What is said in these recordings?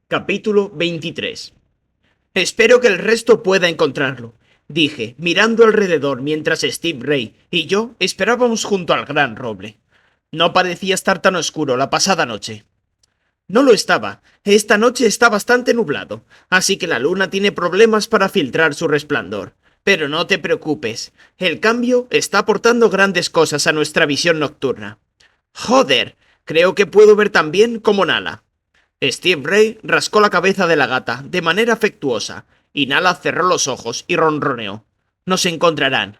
Capítulo 23. Espero que el resto pueda encontrarlo, dije, mirando alrededor mientras Steve Ray y yo esperábamos junto al gran roble. No parecía estar tan oscuro la pasada noche. No lo estaba. Esta noche está bastante nublado, así que la luna tiene problemas para filtrar su resplandor. Pero no te preocupes, el cambio está aportando grandes cosas a nuestra visión nocturna. Joder, creo que puedo ver tan bien como Nala. Steve Ray rascó la cabeza de la gata de manera afectuosa, y Nala cerró los ojos y ronroneó. Nos encontrarán.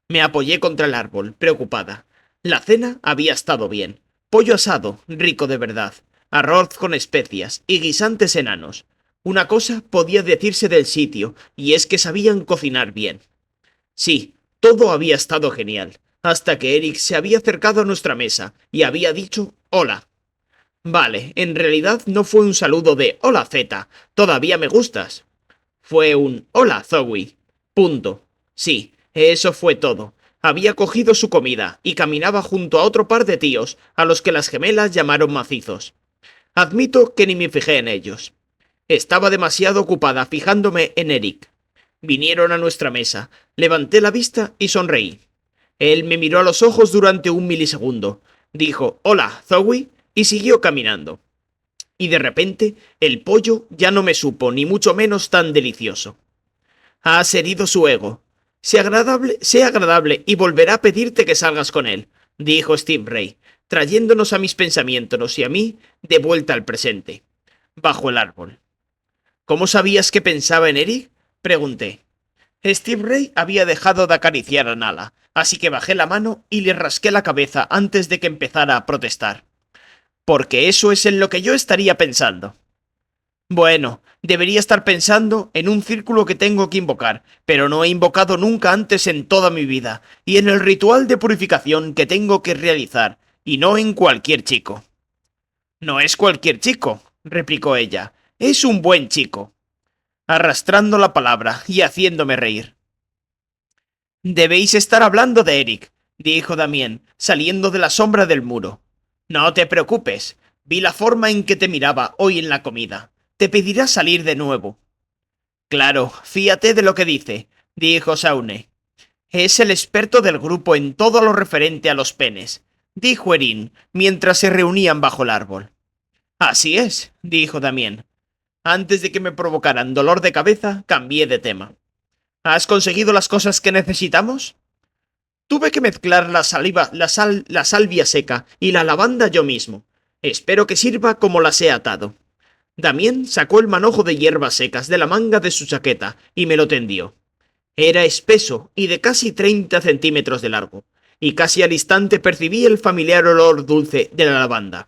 Me apoyé contra el árbol, preocupada. La cena había estado bien. Pollo asado, rico de verdad, arroz con especias y guisantes enanos. Una cosa podía decirse del sitio, y es que sabían cocinar bien. Sí, todo había estado genial, hasta que Eric se había acercado a nuestra mesa y había dicho hola. Vale, en realidad no fue un saludo de hola Z, todavía me gustas. Fue un hola Zoe. Punto. Sí, eso fue todo. Había cogido su comida y caminaba junto a otro par de tíos, a los que las gemelas llamaron macizos. Admito que ni me fijé en ellos. Estaba demasiado ocupada fijándome en Eric. Vinieron a nuestra mesa, levanté la vista y sonreí. Él me miró a los ojos durante un milisegundo, dijo hola, Zoe, y siguió caminando. Y de repente, el pollo ya no me supo ni mucho menos tan delicioso. Has herido su ego. Sé agradable y volverá a pedirte que salgas con él, dijo Steve Ray, trayéndonos a mis pensamientos y a mí de vuelta al presente. Bajo el árbol. ¿Cómo sabías que pensaba en Eric? Pregunté. Steve Ray había dejado de acariciar a Nala, así que bajé la mano y le rasqué la cabeza antes de que empezara a protestar. Porque eso es en lo que yo estaría pensando. Bueno, debería estar pensando en un círculo que tengo que invocar, pero no he invocado nunca antes en toda mi vida, y en el ritual de purificación que tengo que realizar, y no en cualquier chico. No es cualquier chico, replicó ella, es un buen chico, arrastrando la palabra y haciéndome reír. Debéis estar hablando de Eric, dijo Damien, saliendo de la sombra del muro. No te preocupes, vi la forma en que te miraba hoy en la comida. Te pedirá salir de nuevo. Claro, fíate de lo que dice, dijo Saune. Es el experto del grupo en todo lo referente a los penes, dijo Erin, mientras se reunían bajo el árbol. Así es, dijo Damien. Antes de que me provocaran dolor de cabeza, cambié de tema. ¿Has conseguido las cosas que necesitamos? Tuve que mezclar la saliva, la salvia seca y la lavanda yo mismo. Espero que sirva como las he atado. Damien sacó el manojo de hierbas secas de la manga de su chaqueta y me lo tendió. Era espeso y de casi 30 centímetros de largo, y casi al instante percibí el familiar olor dulce de la lavanda.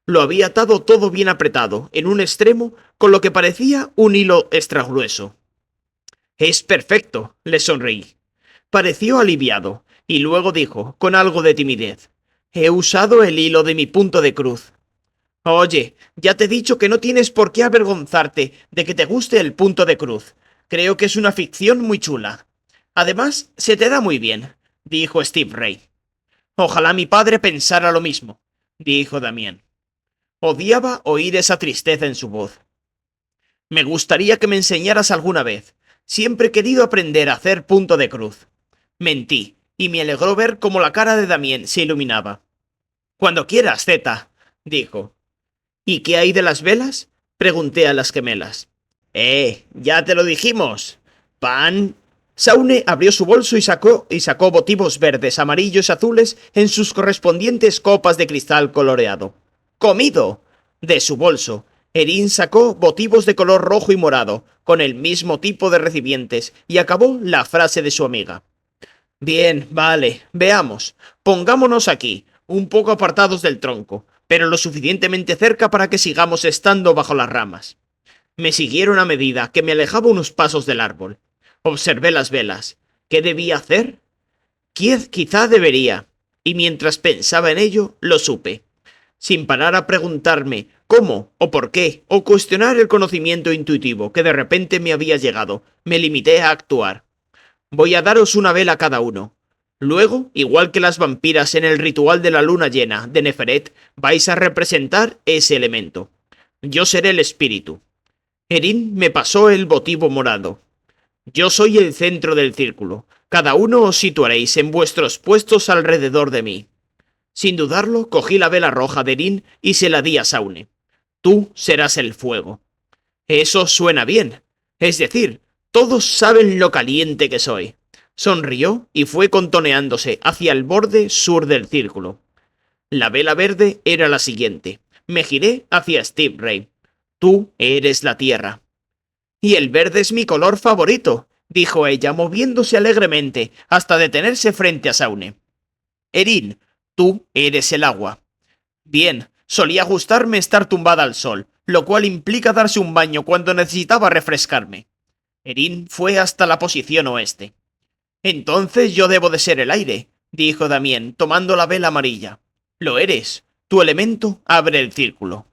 Lo había atado todo bien apretado, en un extremo, con lo que parecía un hilo extra grueso. Es perfecto, le sonreí. Pareció aliviado, y luego dijo, con algo de timidez, he usado el hilo de mi punto de cruz. Oye, ya te he dicho que no tienes por qué avergonzarte de que te guste el punto de cruz. Creo que es una ficción muy chula. Además, se te da muy bien, dijo Steve Ray. Ojalá mi padre pensara lo mismo, dijo Damien. Odiaba oír esa tristeza en su voz. Me gustaría que me enseñaras alguna vez. Siempre he querido aprender a hacer punto de cruz. Mentí, y me alegró ver cómo la cara de Damien se iluminaba. Cuando quieras, Zeta, dijo. ¿Y qué hay de las velas? Pregunté a las gemelas. Ya te lo dijimos. Pan. Saune abrió su bolso y sacó votivos verdes, amarillos y azules en sus correspondientes copas de cristal coloreado. ¡Comido! De su bolso, Erin sacó votivos de color rojo y morado, con el mismo tipo de recipientes, y acabó la frase de su amiga. Bien, vale, veamos. Pongámonos aquí, un poco apartados del tronco, pero lo suficientemente cerca para que sigamos estando bajo las ramas. Me siguieron a medida que me alejaba unos pasos del árbol. Observé las velas. ¿Qué debía hacer? Quizá debería. Y mientras pensaba en ello, lo supe. Sin parar a preguntarme cómo o por qué, o cuestionar el conocimiento intuitivo que de repente me había llegado, me limité a actuar. Voy a daros una vela cada uno. Luego, igual que las vampiras en el ritual de la luna llena de Neferet, vais a representar ese elemento. Yo seré el espíritu. Erin me pasó el votivo morado. Yo soy el centro del círculo. Cada uno os situaréis en vuestros puestos alrededor de mí. Sin dudarlo, cogí la vela roja de Erin y se la di a Saune. Tú serás el fuego. Eso suena bien. Es decir, todos saben lo caliente que soy. Sonrió y fue contoneándose hacia el borde sur del círculo. La vela verde era la siguiente. Me giré hacia Steve Ray. Tú eres la tierra. Y el verde es mi color favorito, dijo ella, moviéndose alegremente hasta detenerse frente a Saune. Erin, tú eres el agua. Bien, solía gustarme estar tumbada al sol, lo cual implica darse un baño cuando necesitaba refrescarme. Erin fue hasta la posición oeste. Entonces yo debo de ser el aire, dijo Damien, tomando la vela amarilla. Lo eres. Tu elemento abre el círculo.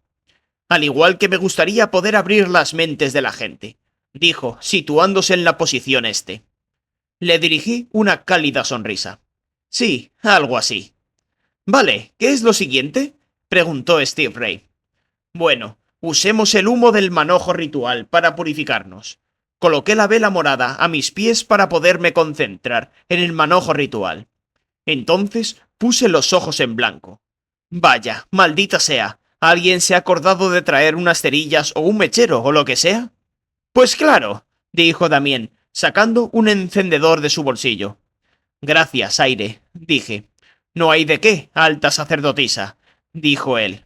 Al igual que me gustaría poder abrir las mentes de la gente, dijo, situándose en la posición este. Le dirigí una cálida sonrisa. Sí, algo así. Vale, ¿qué es lo siguiente? Preguntó Steve Ray. Bueno, usemos el humo del manojo ritual para purificarnos. Coloqué la vela morada a mis pies para poderme concentrar en el manojo ritual. Entonces puse los ojos en blanco. Vaya, maldita sea, ¿alguien se ha acordado de traer unas cerillas o un mechero o lo que sea? Pues claro, dijo Damien, sacando un encendedor de su bolsillo. Gracias, aire, dije. No hay de qué, alta sacerdotisa, dijo él.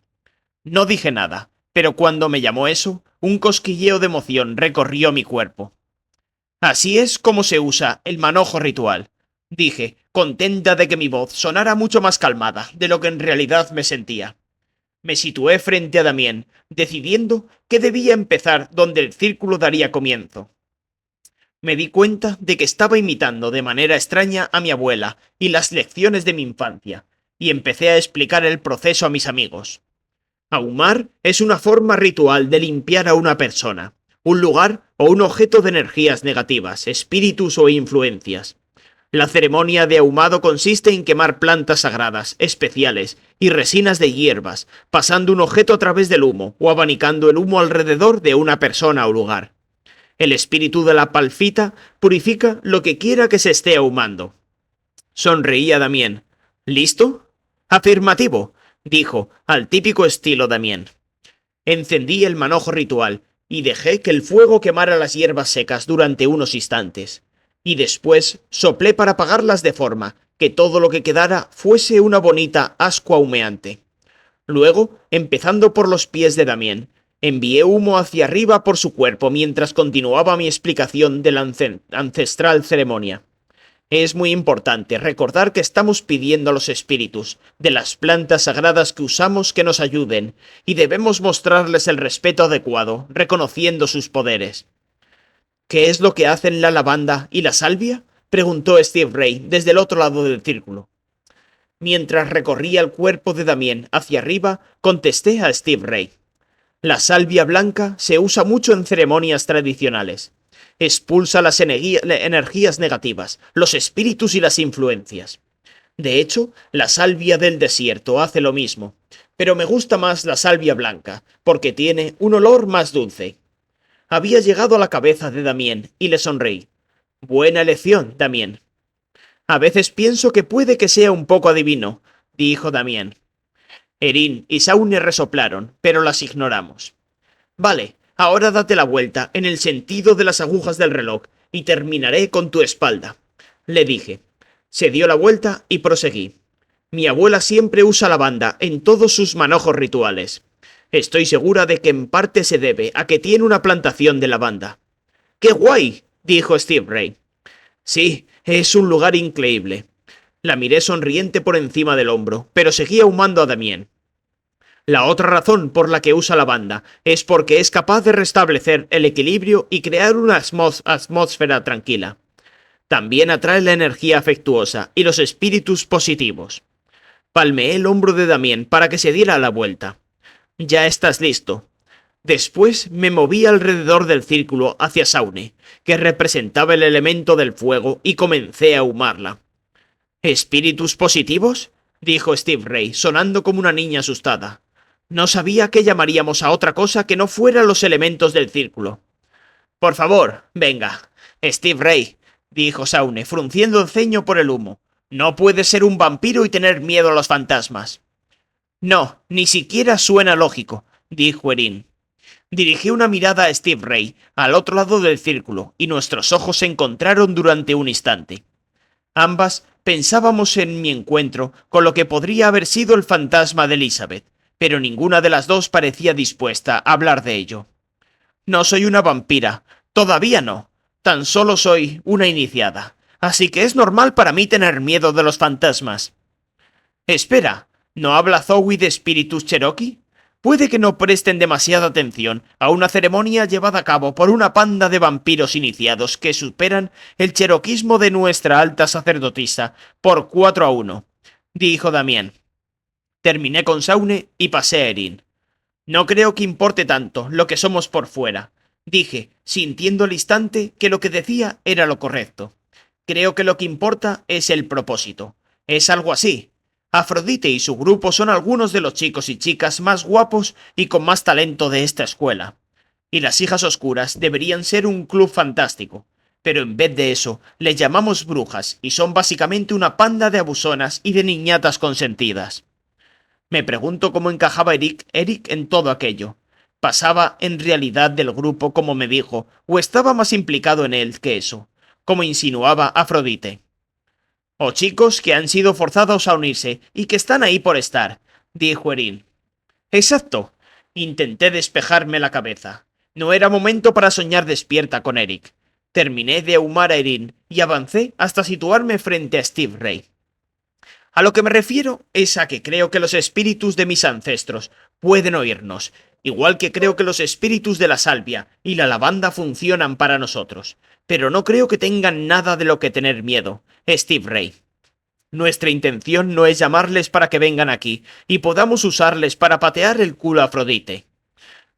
No dije nada, pero cuando me llamó eso, un cosquilleo de emoción recorrió mi cuerpo. Así es como se usa el manojo ritual, dije, contenta de que mi voz sonara mucho más calmada de lo que en realidad me sentía. Me situé frente a Damien, decidiendo que debía empezar donde el círculo daría comienzo. Me di cuenta de que estaba imitando de manera extraña a mi abuela y las lecciones de mi infancia, y empecé a explicar el proceso a mis amigos. Ahumar es una forma ritual de limpiar a una persona, un lugar o un objeto de energías negativas, espíritus o influencias. La ceremonia de ahumado consiste en quemar plantas sagradas, especiales y resinas de hierbas, pasando un objeto a través del humo o abanicando el humo alrededor de una persona o lugar. El espíritu de la palfita purifica lo que quiera que se esté ahumando. Sonreía Damien. ¿Listo? Afirmativo, dijo, al típico estilo Damien. Encendí el manojo ritual y dejé que el fuego quemara las hierbas secas durante unos instantes. Y después soplé para apagarlas de forma que todo lo que quedara fuese una bonita ascua humeante. Luego, empezando por los pies de Damien, envié humo hacia arriba por su cuerpo mientras continuaba mi explicación de la ancestral ceremonia. Es muy importante recordar que estamos pidiendo a los espíritus de las plantas sagradas que usamos que nos ayuden, y debemos mostrarles el respeto adecuado, reconociendo sus poderes. ¿Qué es lo que hacen la lavanda y la salvia? Preguntó Steve Ray desde el otro lado del círculo. Mientras recorría el cuerpo de Damien hacia arriba, contesté a Steve Ray. La salvia blanca se usa mucho en ceremonias tradicionales. Expulsa las energías negativas, los espíritus y las influencias. De hecho, la salvia del desierto hace lo mismo, pero me gusta más la salvia blanca, porque tiene un olor más dulce. Había llegado a la cabeza de Damien y le sonreí. Buena elección, Damien. A veces pienso que puede que sea un poco adivino, dijo Damien. Erin y Saune resoplaron, pero las ignoramos. Vale, ahora date la vuelta en el sentido de las agujas del reloj y terminaré con tu espalda, le dije. Se dio la vuelta y proseguí. Mi abuela siempre usa lavanda en todos sus manojos rituales. Estoy segura de que en parte se debe a que tiene una plantación de lavanda. ¡Qué guay!, dijo Steve Ray. Sí, es un lugar increíble. La miré sonriente por encima del hombro, pero seguía ahumando a Damien. La otra razón por la que usa lavanda es porque es capaz de restablecer el equilibrio y crear una atmósfera tranquila. También atrae la energía afectuosa y los espíritus positivos. Palmeé el hombro de Damien para que se diera la vuelta. Ya estás listo. Después me moví alrededor del círculo hacia Saune, que representaba el elemento del fuego, y comencé a ahumarla. ¿Espíritus positivos?, dijo Steve Ray, sonando como una niña asustada. No sabía que llamaríamos a otra cosa que no fuera los elementos del círculo. Por favor, venga. Steve Ray, dijo Shaune, frunciendo el ceño por el humo. No puedes ser un vampiro y tener miedo a los fantasmas. No, ni siquiera suena lógico, dijo Erin. Dirigí una mirada a Steve Ray, al otro lado del círculo, y nuestros ojos se encontraron durante un instante. Ambas pensábamos en mi encuentro con lo que podría haber sido el fantasma de Elizabeth, pero ninguna de las dos parecía dispuesta a hablar de ello. No soy una vampira, todavía no. Tan solo soy una iniciada, así que es normal para mí tener miedo de los fantasmas. Espera, ¿no habla Zoe de espíritus Cherokee? Puede que no presten demasiada atención a una ceremonia llevada a cabo por una panda de vampiros iniciados que superan el cheroquismo de nuestra alta sacerdotisa por 4-1, dijo Damián. Terminé con Shaune y pasé a Erin. No creo que importe tanto lo que somos por fuera, dije, sintiendo al instante que lo que decía era lo correcto. Creo que lo que importa es el propósito. Es algo así. Afrodite y su grupo son algunos de los chicos y chicas más guapos y con más talento de esta escuela. Y las hijas oscuras deberían ser un club fantástico. Pero en vez de eso, les llamamos brujas y son básicamente una panda de abusonas y de niñatas consentidas. Me pregunto cómo encajaba Eric en todo aquello. ¿Pasaba en realidad del grupo como me dijo, o estaba más implicado en él que eso, como insinuaba Afrodite? O chicos que han sido forzados a unirse y que están ahí por estar, dijo Erin. Exacto. Intenté despejarme la cabeza. No era momento para soñar despierta con Eric. Terminé de ahumar a Erin y avancé hasta situarme frente a Steve Ray. A lo que me refiero es a que creo que los espíritus de mis ancestros pueden oírnos, igual que creo que los espíritus de la salvia y la lavanda funcionan para nosotros, pero no creo que tengan nada de lo que tener miedo, Steve Ray. Nuestra intención no es llamarles para que vengan aquí y podamos usarles para patear el culo a Afrodite.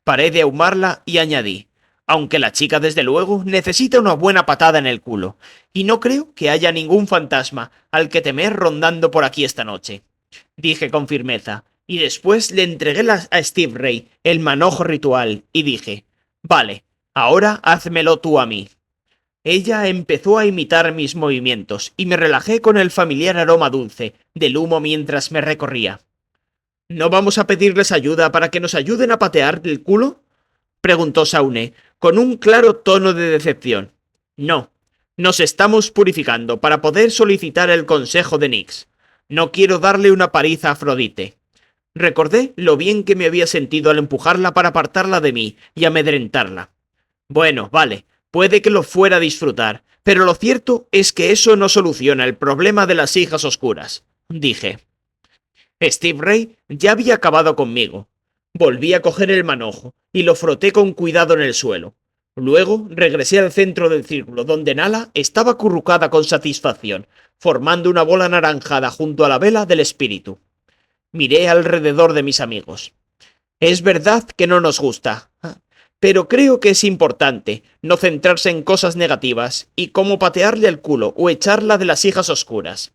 Paré de ahumarla y añadí, aunque la chica desde luego necesita una buena patada en el culo, y no creo que haya ningún fantasma al que temer rondando por aquí esta noche. Dije con firmeza, y después le entregué a Steve Ray el manojo ritual y dije, vale, ahora házmelo tú a mí. Ella empezó a imitar mis movimientos y me relajé con el familiar aroma dulce del humo mientras me recorría. ¿No vamos a pedirles ayuda para que nos ayuden a patear el culo?, preguntó Shaune, con un claro tono de decepción. No, nos estamos purificando para poder solicitar el consejo de Nyx. No quiero darle una paliza a Afrodite. Recordé lo bien que me había sentido al empujarla para apartarla de mí y amedrentarla. Bueno, vale, puede que lo fuera a disfrutar, pero lo cierto es que eso no soluciona el problema de las hijas oscuras, dije. Steve Ray ya había acabado conmigo. Volví a coger el manojo y lo froté con cuidado en el suelo. Luego regresé al centro del círculo, donde Nala estaba acurrucada con satisfacción, formando una bola anaranjada junto a la vela del espíritu. Miré alrededor de mis amigos. Es verdad que no nos gusta, pero creo que es importante no centrarse en cosas negativas y como patearle el culo o echarla de las hijas oscuras.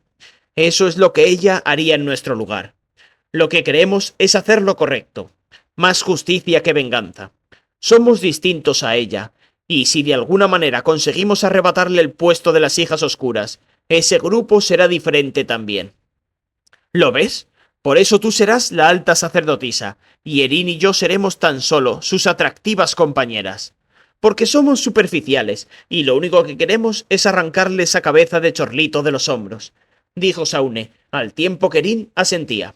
Eso es lo que ella haría en nuestro lugar. Lo que queremos es hacer lo correcto. Más justicia que venganza. Somos distintos a ella, y si de alguna manera conseguimos arrebatarle el puesto de las hijas oscuras, ese grupo será diferente también. ¿Lo ves? Por eso tú serás la alta sacerdotisa, y Erin y yo seremos tan solo sus atractivas compañeras. Porque somos superficiales, y lo único que queremos es arrancarle esa cabeza de chorlito de los hombros, dijo Shaune, al tiempo que Erin asentía.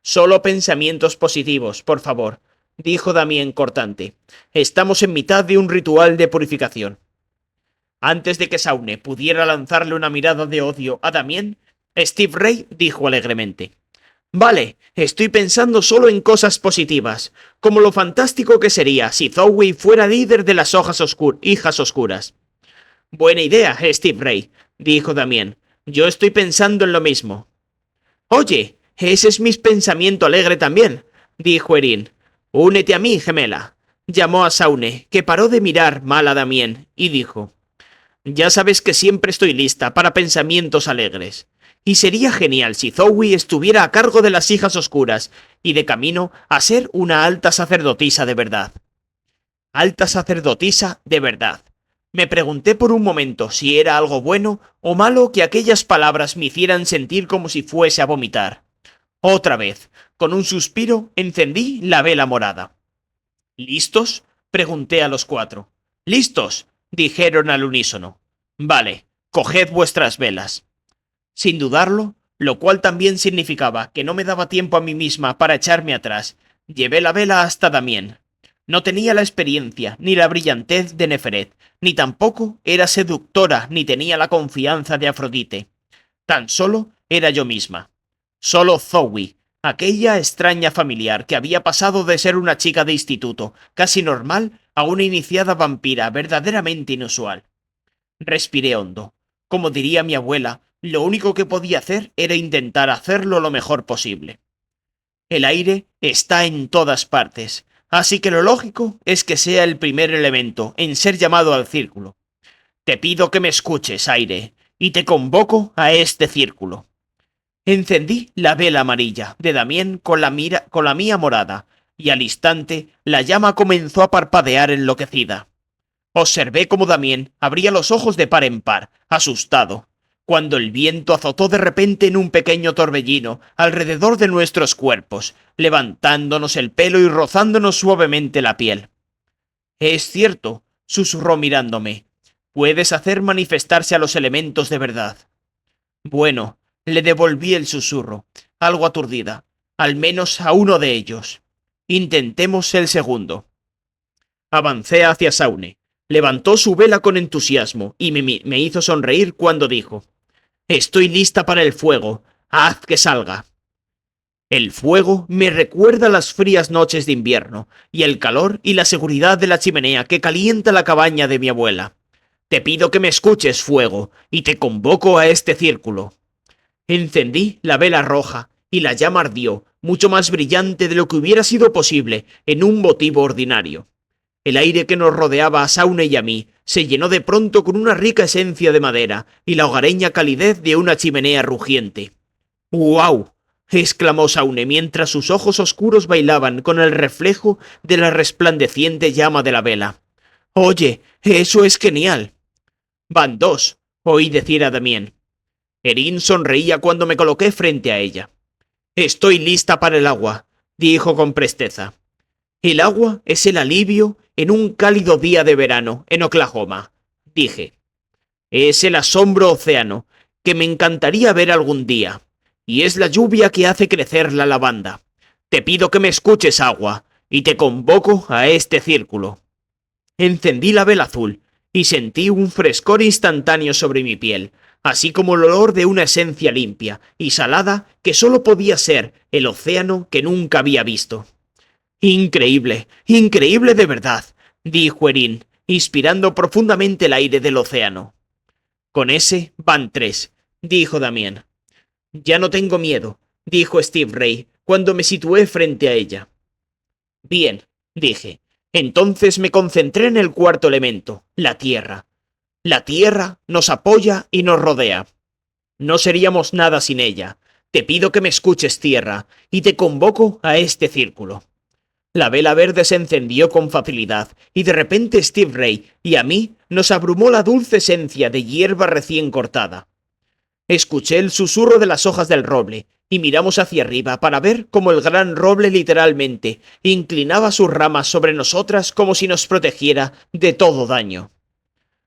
Solo pensamientos positivos, por favor, dijo Damián cortante. Estamos en mitad de un ritual de purificación. Antes de que Shaune pudiera lanzarle una mirada de odio a Damián, Steve Ray dijo alegremente. Vale, estoy pensando solo en cosas positivas, como lo fantástico que sería si Zoe fuera líder de las hijas oscuras. Buena idea, Steve Ray, dijo Damián. Yo estoy pensando en lo mismo. Oye, ese es mi pensamiento alegre también, dijo Erin. Únete a mí, gemela. Llamó a Shaune, que paró de mirar mal a Damián, y dijo. Ya sabes que siempre estoy lista para pensamientos alegres. y sería genial si Zoe estuviera a cargo de las hijas oscuras y de camino a ser una alta sacerdotisa de verdad. Alta sacerdotisa de verdad. Me pregunté por un momento si era algo bueno o malo que aquellas palabras me hicieran sentir como si fuese a vomitar. Otra vez, con un suspiro, encendí la vela morada. ¿Listos?, pregunté a los 4. «¡Listos!», dijeron al unísono. «Vale, coged vuestras velas». Sin dudarlo, lo cual también significaba que no me daba tiempo a mí misma para echarme atrás, llevé la vela hasta Damien. No tenía la experiencia ni la brillantez de Neferet, ni tampoco era seductora ni tenía la confianza de Afrodite. Tan solo era yo misma. Solo Zoe, aquella extraña familiar que había pasado de ser una chica de instituto, casi normal, a una iniciada vampira verdaderamente inusual. Respiré hondo. Como diría mi abuela, lo único que podía hacer era intentar hacerlo lo mejor posible. El aire está en todas partes, así que lo lógico es que sea el primer elemento en ser llamado al círculo. Te pido que me escuches, aire, y te convoco a este círculo. Encendí la vela amarilla de Damien con la mía morada, y al instante la llama comenzó a parpadear enloquecida. Observé cómo Damien abría los ojos de par en par, asustado, cuando el viento azotó de repente en un pequeño torbellino alrededor de nuestros cuerpos, levantándonos el pelo y rozándonos suavemente la piel. «Es cierto», susurró mirándome, «puedes hacer manifestarse a los elementos de verdad». Bueno, le devolví el susurro, algo aturdida, al menos a uno de ellos. Intentemos el segundo. Avancé hacia Saune. Levantó su vela con entusiasmo y me hizo sonreír cuando dijo: «Estoy lista para el fuego. Haz que salga». El fuego me recuerda las frías noches de invierno y el calor y la seguridad de la chimenea que calienta la cabaña de mi abuela. Te pido que me escuches, fuego, y te convoco a este círculo. Encendí la vela roja y la llama ardió, mucho más brillante de lo que hubiera sido posible en un motivo ordinario. El aire que nos rodeaba a Saune y a mí se llenó de pronto con una rica esencia de madera y la hogareña calidez de una chimenea rugiente. «¡Guau!», exclamó Saune mientras sus ojos oscuros bailaban con el reflejo de la resplandeciente llama de la vela. «Oye, eso es genial». «Van dos», oí decir a Damien. Erin sonreía cuando me coloqué frente a ella. «Estoy lista para el agua», dijo con presteza. «El agua es el alivio en un cálido día de verano en Oklahoma», dije. «Es el asombro océano que me encantaría ver algún día, y es la lluvia que hace crecer la lavanda. Te pido que me escuches, agua, y te convoco a este círculo». Encendí la vela azul y sentí un frescor instantáneo sobre mi piel, así como el olor de una esencia limpia y salada que solo podía ser el océano que nunca había visto. «Increíble, increíble de verdad», dijo Erin, inspirando profundamente el aire del océano. «Con ese van 3», dijo Damien. «Ya no tengo miedo», dijo Steve Ray, cuando me situé frente a ella. «Bien», dije. Entonces me concentré en el cuarto elemento, la tierra. La tierra nos apoya y nos rodea. No seríamos nada sin ella. Te pido que me escuches, tierra, y te convoco a este círculo». La vela verde se encendió con facilidad, y de repente Steve Ray y a mí nos abrumó la dulce esencia de hierba recién cortada. Escuché el susurro de las hojas del roble, y miramos hacia arriba para ver cómo el gran roble literalmente inclinaba sus ramas sobre nosotras como si nos protegiera de todo daño.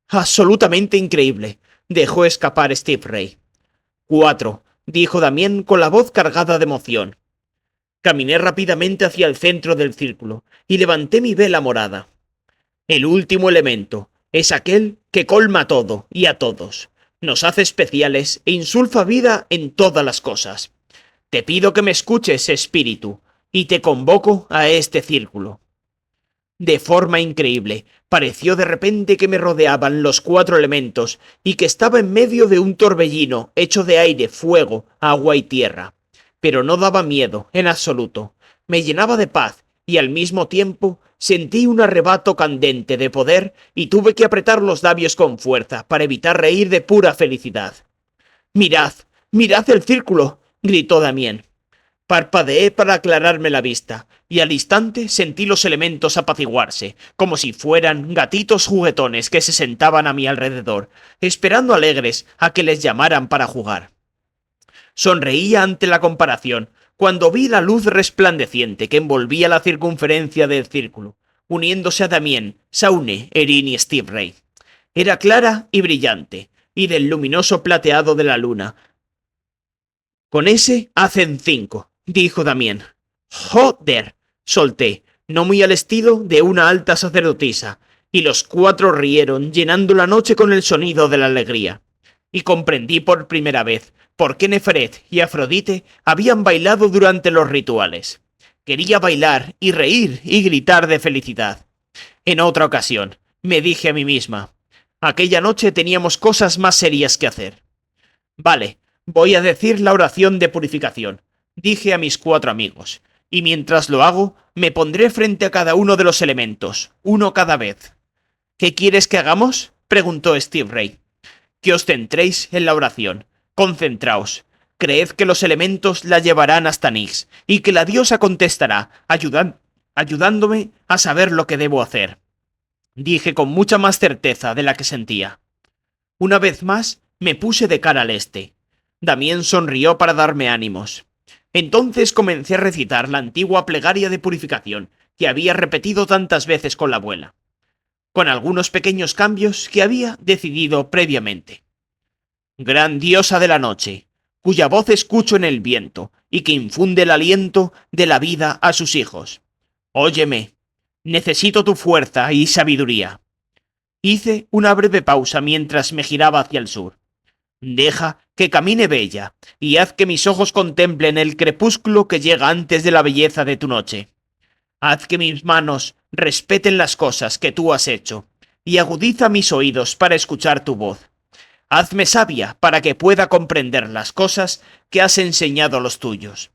«Absolutamente increíble», dejó escapar Steve Ray. «4», dijo Damien con la voz cargada de emoción. Caminé rápidamente hacia el centro del círculo y levanté mi vela morada. El último elemento es aquel que colma todo y a todos, nos hace especiales e insulfa vida en todas las cosas. Te pido que me escuches, espíritu, y te convoco a este círculo». De forma increíble, pareció de repente que me rodeaban los 4 elementos y que estaba en medio de un torbellino hecho de aire, fuego, agua y tierra. Pero no daba miedo, en absoluto. Me llenaba de paz y al mismo tiempo sentí un arrebato candente de poder y tuve que apretar los labios con fuerza para evitar reír de pura felicidad. «Mirad, ¡Mirad el círculo!, gritó Damien. Parpadeé para aclararme la vista, y al instante sentí los elementos apaciguarse, como si fueran gatitos juguetones que se sentaban a mi alrededor, esperando alegres a que les llamaran para jugar. Sonreía ante la comparación, cuando vi la luz resplandeciente que envolvía la circunferencia del círculo, uniéndose a Damien, Shaune, Erin y Steve Ray. Era clara y brillante, y del luminoso plateado de la luna. Con ese hacen 5, dijo Damien. ¡Joder!, solté, no muy al estilo de una alta sacerdotisa, y los 4 rieron, llenando la noche con el sonido de la alegría. Y comprendí por primera vez por qué Neferet y Afrodite habían bailado durante los rituales. Quería bailar y reír y gritar de felicidad. En otra ocasión, me dije a mí misma, aquella noche teníamos cosas más serias que hacer. Vale, voy a decir la oración de purificación, dije a mis 4 amigos, y mientras lo hago, me pondré frente a cada uno de los elementos, uno cada vez. ¿Qué quieres que hagamos?, preguntó Steve Ray. Que os centréis en la oración. Concentraos. Creed que los elementos la llevarán hasta Nyx, y que la diosa contestará, ayudándome a saber lo que debo hacer. Dije con mucha más certeza de la que sentía. Una vez más, me puse de cara al este. Damien sonrió para darme ánimos. Entonces comencé a recitar la antigua plegaria de purificación que había repetido tantas veces con la abuela, con algunos pequeños cambios que había decidido previamente. Gran diosa de la noche, cuya voz escucho en el viento y que infunde el aliento de la vida a sus hijos. Óyeme, necesito tu fuerza y sabiduría. Hice una breve pausa mientras me giraba hacia el sur. Deja que camine bella, y haz que mis ojos contemplen el crepúsculo que llega antes de la belleza de tu noche. Haz que mis manos respeten las cosas que tú has hecho, y agudiza mis oídos para escuchar tu voz. Hazme sabia para que pueda comprender las cosas que has enseñado a los tuyos.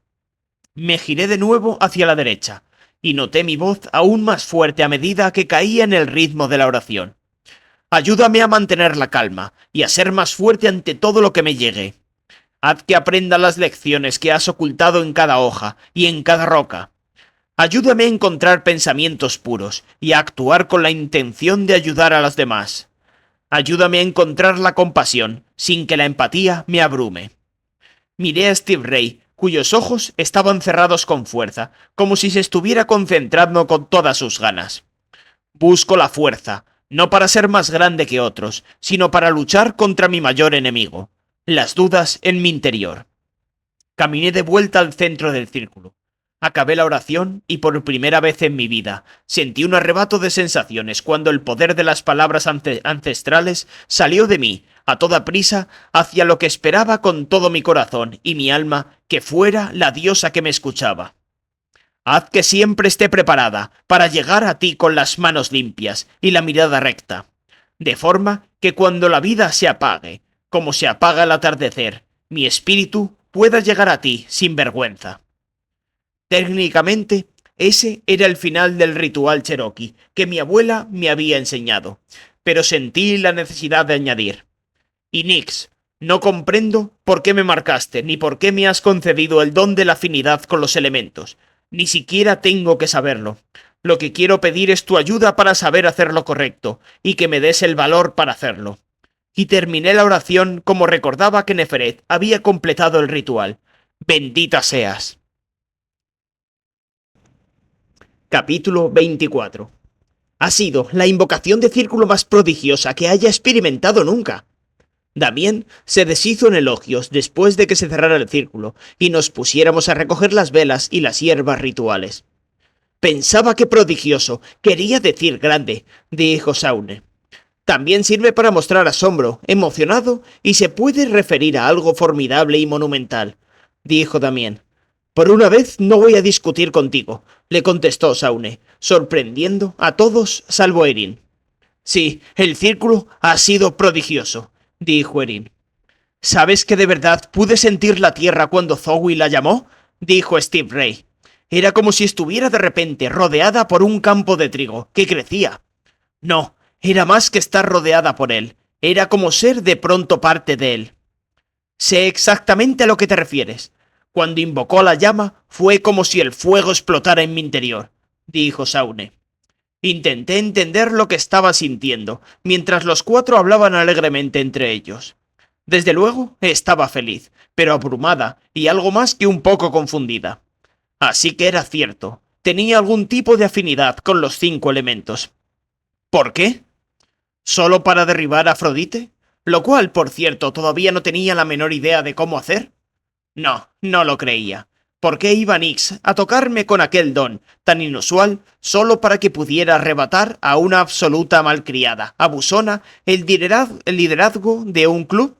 Me giré de nuevo hacia la derecha, y noté mi voz aún más fuerte a medida que caía en el ritmo de la oración. Ayúdame a mantener la calma y a ser más fuerte ante todo lo que me llegue. Haz que aprenda las lecciones que has ocultado en cada hoja y en cada roca. Ayúdame a encontrar pensamientos puros y a actuar con la intención de ayudar a los demás. Ayúdame a encontrar la compasión sin que la empatía me abrume. Miré a Steve Ray, cuyos ojos estaban cerrados con fuerza, como si se estuviera concentrando con todas sus ganas. Busco la fuerza, no para ser más grande que otros, sino para luchar contra mi mayor enemigo, las dudas en mi interior. Caminé de vuelta al centro del círculo. Acabé la oración y por primera vez en mi vida sentí un arrebato de sensaciones cuando el poder de las palabras ancestrales salió de mí a toda prisa hacia lo que esperaba con todo mi corazón y mi alma que fuera la diosa que me escuchaba. Haz que siempre esté preparada para llegar a ti con las manos limpias y la mirada recta, de forma que cuando la vida se apague, como se apaga el atardecer, mi espíritu pueda llegar a ti sin vergüenza. Técnicamente, ese era el final del ritual cherokee que mi abuela me había enseñado, pero sentí la necesidad de añadir. Y Nyx, no comprendo por qué me marcaste ni por qué me has concedido el don de la afinidad con los elementos. Ni siquiera tengo que saberlo. Lo que quiero pedir es tu ayuda para saber hacer lo correcto y que me des el valor para hacerlo. Y terminé la oración como recordaba que Neferet había completado el ritual. Bendita seas. Capítulo 24. Ha sido la invocación de círculo más prodigiosa que haya experimentado nunca. Damien se deshizo en elogios después de que se cerrara el círculo y nos pusiéramos a recoger las velas y las hierbas rituales. Pensaba que prodigioso quería decir grande, dijo Shaune. También sirve para mostrar asombro, emocionado, y se puede referir a algo formidable y monumental, dijo Damien. Por una vez no voy a discutir contigo, le contestó Shaune, sorprendiendo a todos salvo a Erin. Sí, el círculo ha sido prodigioso, dijo Erin. ¿Sabes que de verdad pude sentir la tierra cuando Zoe la llamó?, dijo Steve Ray. Era como si estuviera de repente rodeada por un campo de trigo que crecía. No, era más que estar rodeada por él, era como ser de pronto parte de él. Sé exactamente a lo que te refieres. Cuando invocó la llama, fue como si el fuego explotara en mi interior, dijo Saune. Intenté entender lo que estaba sintiendo, mientras los cuatro hablaban alegremente entre ellos. Desde luego, estaba feliz, pero abrumada y algo más que un poco confundida. Así que era cierto, tenía algún tipo de afinidad con los 5 elementos. ¿Por qué? ¿Solo para derribar a Afrodite? Lo cual, por cierto, todavía no tenía la menor idea de cómo hacer. No, no lo creía. ¿Por qué iba Nyx a tocarme con aquel don tan inusual solo para que pudiera arrebatar a una absoluta malcriada, abusona, el liderazgo de un club?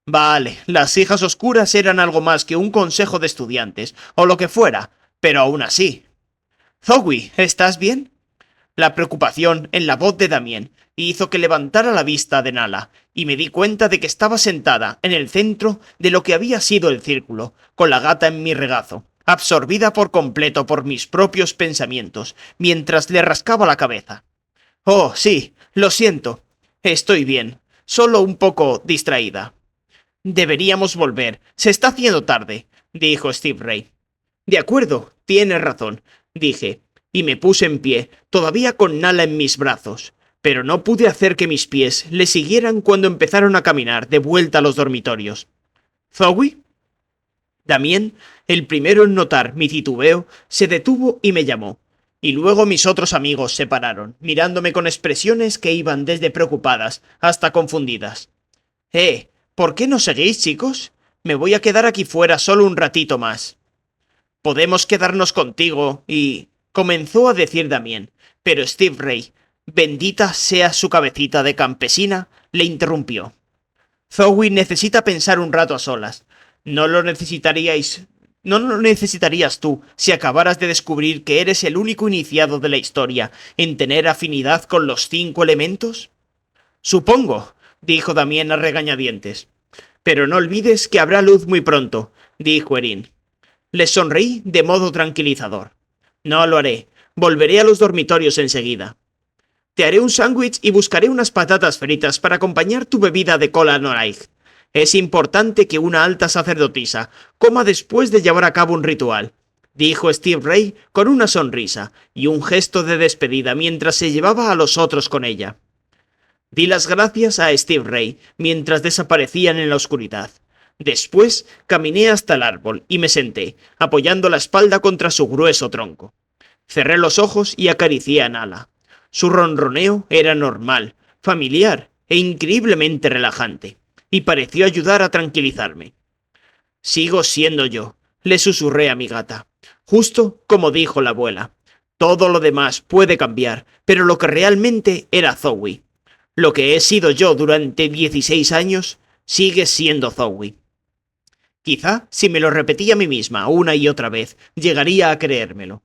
Vale, las hijas oscuras eran algo más que un consejo de estudiantes, o lo que fuera, pero aún así. Zoe, ¿estás bien? La preocupación en la voz de Damien hizo que levantara la vista de Nala, y me di cuenta de que estaba sentada en el centro de lo que había sido el círculo, con la gata en mi regazo, absorbida por completo por mis propios pensamientos, mientras le rascaba la cabeza. Oh, sí, lo siento. Estoy bien, solo un poco distraída. Deberíamos volver. Se está haciendo tarde, dijo Steve Ray. De acuerdo, tienes razón, dije, y me puse en pie, todavía con Nala en mis brazos. Pero no pude hacer que mis pies le siguieran cuando empezaron a caminar de vuelta a los dormitorios. ¿Zoe? Damien, el primero en notar mi titubeo, se detuvo y me llamó. Y luego mis otros amigos se pararon, mirándome con expresiones que iban desde preocupadas hasta confundidas. ¿Por qué no seguís, chicos? Me voy a quedar aquí fuera solo un ratito más. Podemos quedarnos contigo y... comenzó a decir Damien, pero Steve Ray, bendita sea su cabecita de campesina, le interrumpió. Zoe necesita pensar un rato a solas. No lo necesitarías tú si acabaras de descubrir que eres el único iniciado de la historia en tener afinidad con los 5 elementos. Supongo, dijo Damien a regañadientes. Pero no olvides que habrá luz muy pronto, dijo Erin. Le sonreí de modo tranquilizador. No lo haré. Volveré a los dormitorios enseguida. Te haré un sándwich y buscaré unas patatas fritas para acompañar tu bebida de cola Noraig. Es importante que una alta sacerdotisa coma después de llevar a cabo un ritual, dijo Steve Ray con una sonrisa y un gesto de despedida mientras se llevaba a los otros con ella. Di las gracias a Steve Ray mientras desaparecían en la oscuridad. Después caminé hasta el árbol y me senté, apoyando la espalda contra su grueso tronco. Cerré los ojos y acaricié a Nala. Su ronroneo era normal, familiar e increíblemente relajante, y pareció ayudar a tranquilizarme. Sigo siendo yo, le susurré a mi gata, justo como dijo la abuela. Todo lo demás puede cambiar, pero lo que realmente era Zoe. Lo que he sido yo durante 16 años sigue siendo Zoe. Quizá, si me lo repetía a mí misma una y otra vez, llegaría a creérmelo.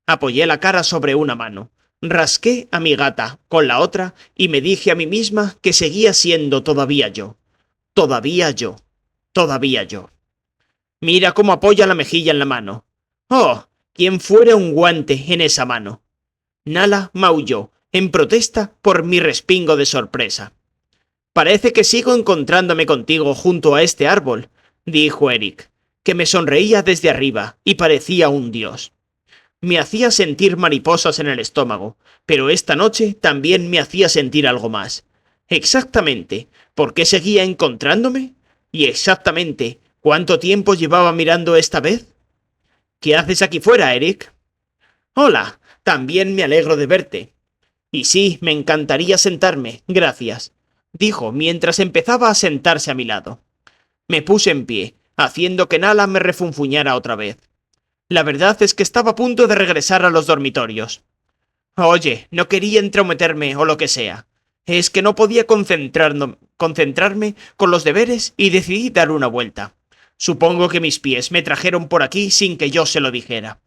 Apoyé la cara sobre una mano, rasqué a mi gata con la otra y me dije a mí misma que seguía siendo todavía yo. Todavía yo. Todavía yo. Mira cómo apoya la mejilla en la mano. ¡Oh! ¿Quién fuera un guante en esa mano? Nala maulló, en protesta por mi respingo de sorpresa. Parece que sigo encontrándome contigo junto a este árbol, dijo Eric, que me sonreía desde arriba y parecía un dios. Me hacía sentir mariposas en el estómago, pero esta noche también me hacía sentir algo más. Exactamente, ¿por qué seguía encontrándome? Y exactamente, ¿cuánto tiempo llevaba mirando esta vez? ¿Qué haces aquí fuera, Eric? Hola, también me alegro de verte. Y sí, me encantaría sentarme, gracias, dijo mientras empezaba a sentarse a mi lado. Me puse en pie, haciendo que Nala me refunfuñara otra vez. La verdad es que estaba a punto de regresar a los dormitorios. Oye, no quería entrometerme o lo que sea. Es que no podía concentrarme con los deberes y decidí dar una vuelta. Supongo que mis pies me trajeron por aquí sin que yo se lo dijera.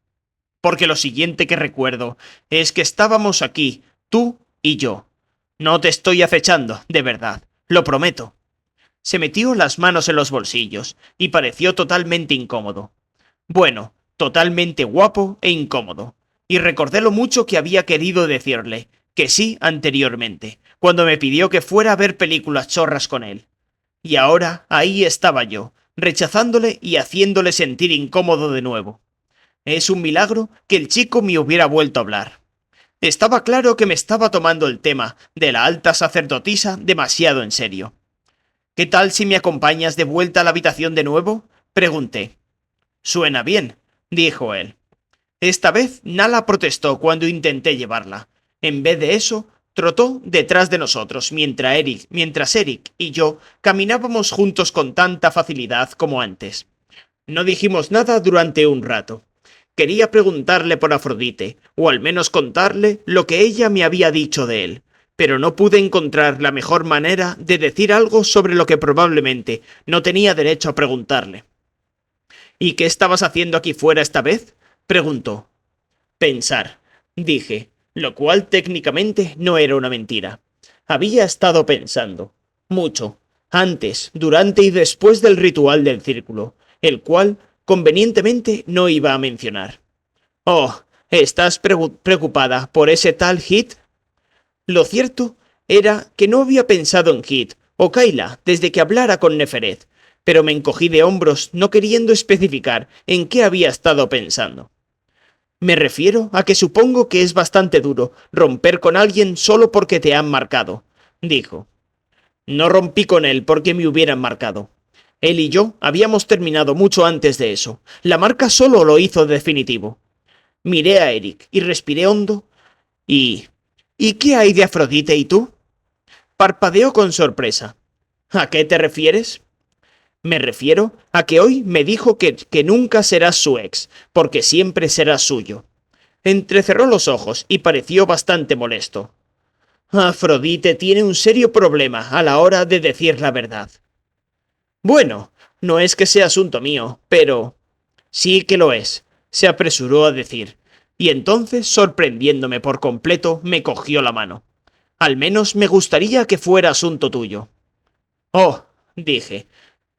Porque lo siguiente que recuerdo es que estábamos aquí, tú y yo. No te estoy acechando, de verdad, lo prometo. Se metió las manos en los bolsillos y pareció totalmente incómodo. Bueno, totalmente guapo e incómodo. Y recordé lo mucho que había querido decirle que sí anteriormente, cuando me pidió que fuera a ver películas chorras con él. Y ahora ahí estaba yo, rechazándole y haciéndole sentir incómodo de nuevo. Es un milagro que el chico me hubiera vuelto a hablar. Estaba claro que me estaba tomando el tema de la alta sacerdotisa demasiado en serio. ¿Qué tal si me acompañas de vuelta a la habitación de nuevo? Pregunté. Suena bien, dijo él. Esta vez Nala protestó cuando intenté llevarla. En vez de eso, trotó detrás de nosotros mientras Eric y yo caminábamos juntos con tanta facilidad como antes. No dijimos nada durante un rato. Quería preguntarle por Afrodite, o al menos contarle lo que ella me había dicho de él, pero no pude encontrar la mejor manera de decir algo sobre lo que probablemente no tenía derecho a preguntarle. ¿Y qué estabas haciendo aquí fuera esta vez? Preguntó. Pensar, dije, lo cual técnicamente no era una mentira. Había estado pensando, mucho, antes, durante y después del ritual del círculo, el cual, convenientemente, no iba a mencionar. Oh, ¿estás preocupada por ese tal Hit? Lo cierto era que no había pensado en Hit o Kayla desde que hablara con Neferet, pero me encogí de hombros no queriendo especificar en qué había estado pensando. Me refiero a que supongo que es bastante duro romper con alguien solo porque te han marcado, dijo. No rompí con él porque me hubieran marcado. Él y yo habíamos terminado mucho antes de eso. La marca solo lo hizo definitivo. Miré a Eric y respiré hondo y... ¿Y qué hay de Afrodite y tú? Parpadeó con sorpresa. ¿A qué te refieres? Me refiero a que hoy me dijo que nunca serás su ex, porque siempre serás suyo. Entrecerró los ojos y pareció bastante molesto. Afrodite tiene un serio problema a la hora de decir la verdad. Bueno, no es que sea asunto mío, pero... Sí que lo es, se apresuró a decir, y entonces, sorprendiéndome por completo, me cogió la mano. Al menos me gustaría que fuera asunto tuyo. Oh, dije.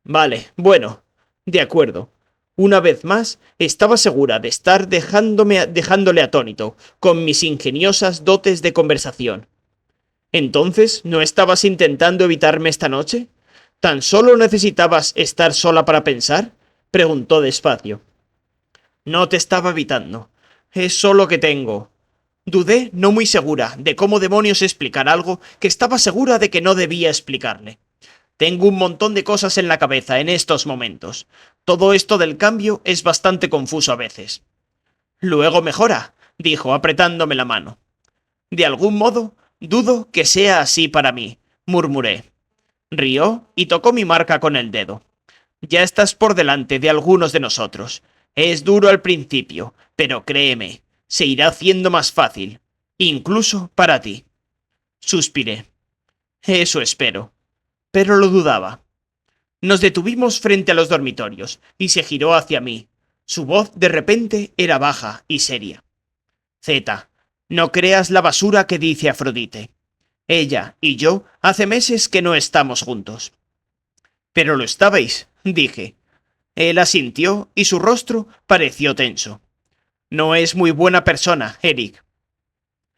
Vale, bueno, de acuerdo. Una vez más, estaba segura de estar dejándole atónito con mis ingeniosas dotes de conversación. ¿Entonces no estabas intentando evitarme esta noche? ¿Tan solo necesitabas estar sola para pensar? Preguntó despacio. No te estaba evitando. Es solo que tengo... Dudé, no muy segura, de cómo demonios explicar algo que estaba segura de que no debía explicarle. Tengo un montón de cosas en la cabeza en estos momentos. Todo esto del cambio es bastante confuso a veces. Luego mejora, dijo apretándome la mano. De algún modo, dudo que sea así para mí, murmuré. Rió y tocó mi marca con el dedo. Ya estás por delante de algunos de nosotros. Es duro al principio, pero créeme, se irá haciendo más fácil, incluso para ti. Suspiré. Eso espero. Pero lo dudaba. Nos detuvimos frente a los dormitorios, y se giró hacia mí. Su voz de repente era baja y seria. Zeta, no creas la basura que dice Afrodite. Ella y yo hace meses que no estamos juntos. Pero lo estabais, dije. Él asintió y su rostro pareció tenso. No es muy buena persona, Eric.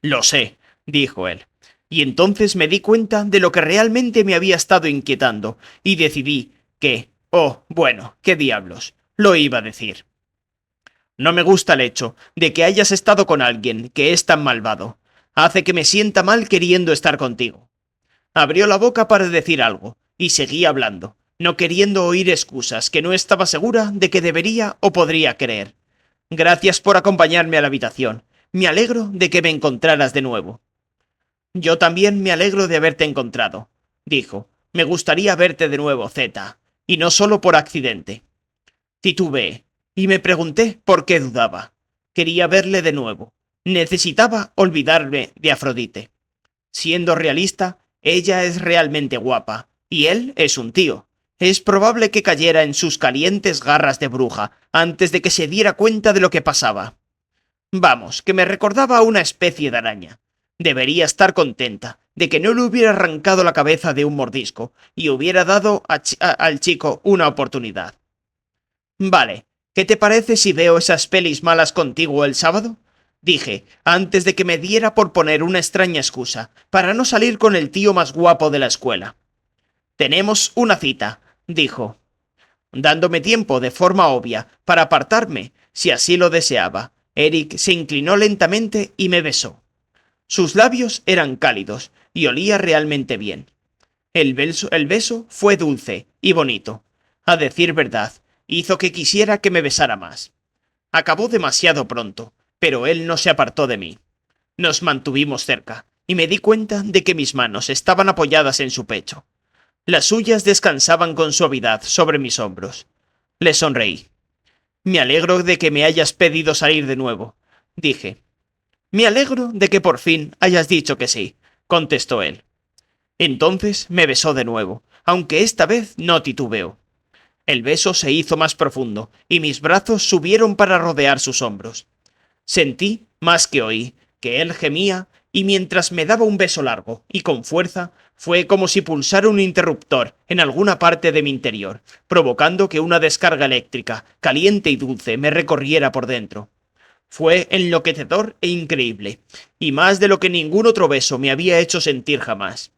Lo sé, dijo él. Y entonces me di cuenta de lo que realmente me había estado inquietando, y decidí que, oh, bueno, qué diablos, lo iba a decir. No me gusta el hecho de que hayas estado con alguien que es tan malvado. Hace que me sienta mal queriendo estar contigo. Abrió la boca para decir algo, y seguí hablando, no queriendo oír excusas que no estaba segura de que debería o podría creer. Gracias por acompañarme a la habitación. Me alegro de que me encontraras de nuevo. Yo también me alegro de haberte encontrado, dijo. Me gustaría verte de nuevo, Zeta, y no solo por accidente. Titubeé, y me pregunté por qué dudaba. Quería verle de nuevo. Necesitaba olvidarme de Afrodite. Siendo realista, ella es realmente guapa, y él es un tío. Es probable que cayera en sus calientes garras de bruja antes de que se diera cuenta de lo que pasaba. Vamos, que me recordaba a una especie de araña. Debería estar contenta de que no le hubiera arrancado la cabeza de un mordisco y hubiera dado al chico una oportunidad. Vale, ¿qué te parece si veo esas pelis malas contigo el sábado? Dije, antes de que me diera por poner una extraña excusa para no salir con el tío más guapo de la escuela. Tenemos una cita, dijo, dándome tiempo de forma obvia para apartarme, si así lo deseaba. Eric se inclinó lentamente y me besó. Sus labios eran cálidos y olía realmente bien. El beso fue dulce y bonito. A decir verdad, hizo que quisiera que me besara más. Acabó demasiado pronto, pero él no se apartó de mí. Nos mantuvimos cerca, y me di cuenta de que mis manos estaban apoyadas en su pecho. Las suyas descansaban con suavidad sobre mis hombros. Le sonreí. Me alegro de que me hayas pedido salir de nuevo, dije. Me alegro de que por fin hayas dicho que sí, contestó él. Entonces me besó de nuevo, aunque esta vez no titubeó. El beso se hizo más profundo, y mis brazos subieron para rodear sus hombros. Sentí, más que oí, que él gemía, y mientras me daba un beso largo y con fuerza, fue como si pulsara un interruptor en alguna parte de mi interior, provocando que una descarga eléctrica, caliente y dulce, me recorriera por dentro. Fue enloquecedor e increíble, y más de lo que ningún otro beso me había hecho sentir jamás.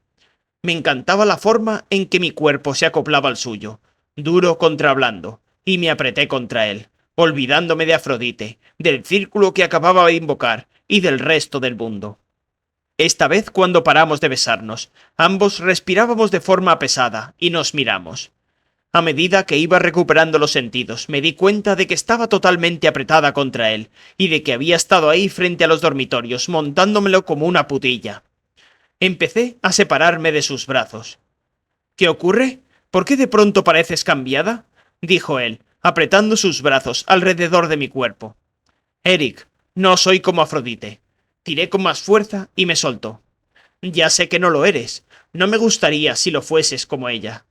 Me encantaba la forma en que mi cuerpo se acoplaba al suyo, duro contra blando, y me apreté contra él, olvidándome de Afrodite, del círculo que acababa de invocar y del resto del mundo. Esta vez, cuando paramos de besarnos, ambos respirábamos de forma pesada y nos miramos. A medida que iba recuperando los sentidos, me di cuenta de que estaba totalmente apretada contra él y de que había estado ahí frente a los dormitorios montándomelo como una putilla. Empecé a separarme de sus brazos. ¿Qué ocurre? ¿Por qué de pronto pareces cambiada? Dijo él, apretando sus brazos alrededor de mi cuerpo. Eric, no soy como Afrodite. Tiré con más fuerza y me soltó. Ya sé que no lo eres. No me gustaría si lo fueses como ella.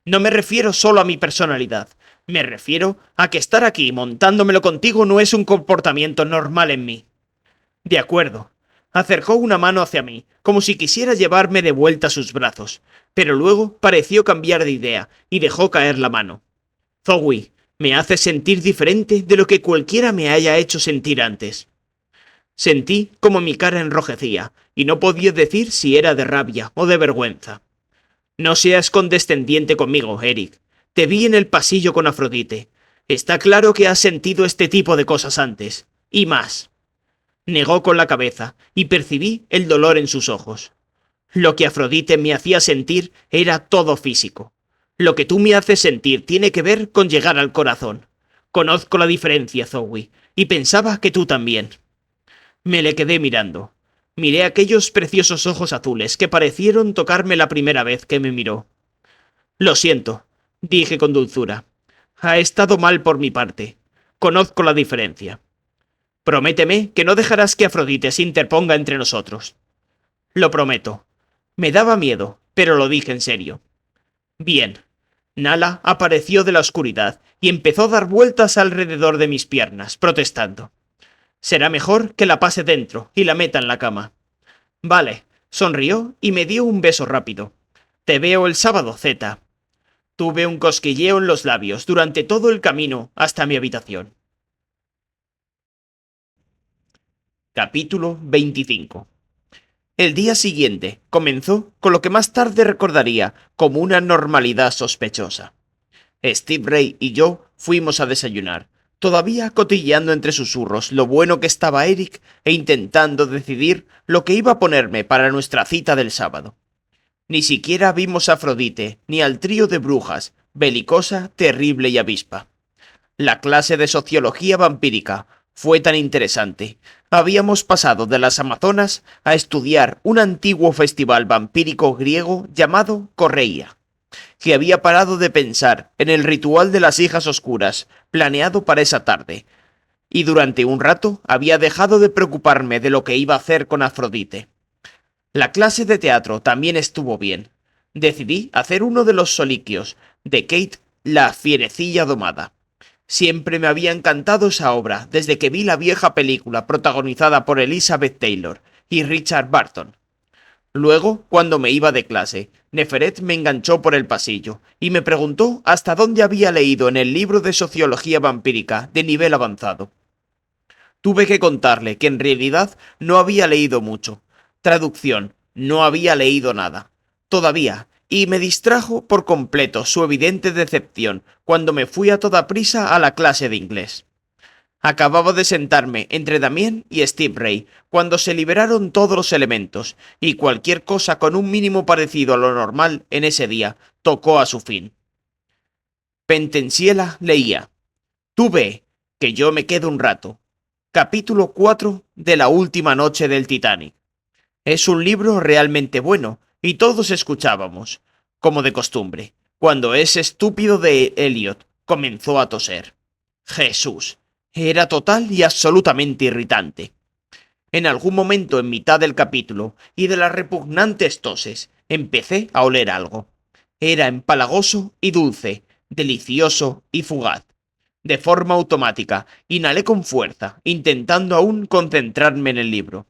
No me refiero solo a mi personalidad. Me refiero a que estar aquí montándomelo contigo no es un comportamiento normal en mí. De acuerdo. Acercó una mano hacia mí, como si quisiera llevarme de vuelta a sus brazos, pero luego pareció cambiar de idea y dejó caer la mano. Zoe, me haces sentir diferente de lo que cualquiera me haya hecho sentir antes. Sentí como mi cara enrojecía, y no podía decir si era de rabia o de vergüenza. No seas condescendiente conmigo, Eric. Te vi en el pasillo con Afrodite. Está claro que has sentido este tipo de cosas antes. Y más. Negó con la cabeza, y percibí el dolor en sus ojos. Lo que Afrodite me hacía sentir era todo físico. Lo que tú me haces sentir tiene que ver con llegar al corazón. Conozco la diferencia, Zoe, y pensaba que tú también. Me le quedé mirando. Miré aquellos preciosos ojos azules que parecieron tocarme la primera vez que me miró. Lo siento, dije con dulzura. Ha estado mal por mi parte. Conozco la diferencia. Prométeme que no dejarás que Afrodite se interponga entre nosotros. Lo prometo. Me daba miedo, pero lo dije en serio. Bien. Nala apareció de la oscuridad y empezó a dar vueltas alrededor de mis piernas, protestando. Será mejor que la pase dentro y la meta en la cama. Vale, sonrió y me dio un beso rápido. Te veo el sábado, Zeta. Tuve un cosquilleo en los labios durante todo el camino hasta mi habitación. Capítulo 25. El día siguiente comenzó con lo que más tarde recordaría como una normalidad sospechosa. Steve Ray y yo fuimos a desayunar, todavía cotilleando entre susurros lo bueno que estaba Eric e intentando decidir lo que iba a ponerme para nuestra cita del sábado. Ni siquiera vimos a Afrodite ni al trío de brujas, Belicosa, Terrible y Avispa. La clase de sociología vampírica fue tan interesante. Habíamos pasado de las Amazonas a estudiar un antiguo festival vampírico griego llamado Correia, que había parado de pensar en el ritual de las hijas oscuras, planeado para esa tarde, y durante un rato había dejado de preocuparme de lo que iba a hacer con Afrodite. La clase de teatro también estuvo bien. Decidí hacer uno de los soliquios de Kate, la fierecilla domada. Siempre me había encantado esa obra desde que vi la vieja película protagonizada por Elizabeth Taylor y Richard Burton. Luego, cuando me iba de clase, Neferet me enganchó por el pasillo y me preguntó hasta dónde había leído en el libro de sociología vampírica de nivel avanzado. Tuve que contarle que en realidad no había leído mucho. Traducción, no había leído nada. Todavía, y me distrajo por completo su evidente decepción cuando me fui a toda prisa a la clase de inglés. Acababa de sentarme entre Damien y Steve Ray cuando se liberaron todos los elementos, y cualquier cosa con un mínimo parecido a lo normal en ese día tocó a su fin. Pentenziela leía: Tú ve, que yo me quedo un rato. Capítulo 4 de La última noche del Titanic. Es un libro realmente bueno, y todos escuchábamos, como de costumbre, cuando ese estúpido de Elliot comenzó a toser. Jesús, era total y absolutamente irritante. En algún momento en mitad del capítulo y de las repugnantes toses, empecé a oler algo. Era empalagoso y dulce, delicioso y fugaz. De forma automática, inhalé con fuerza, intentando aún concentrarme en el libro.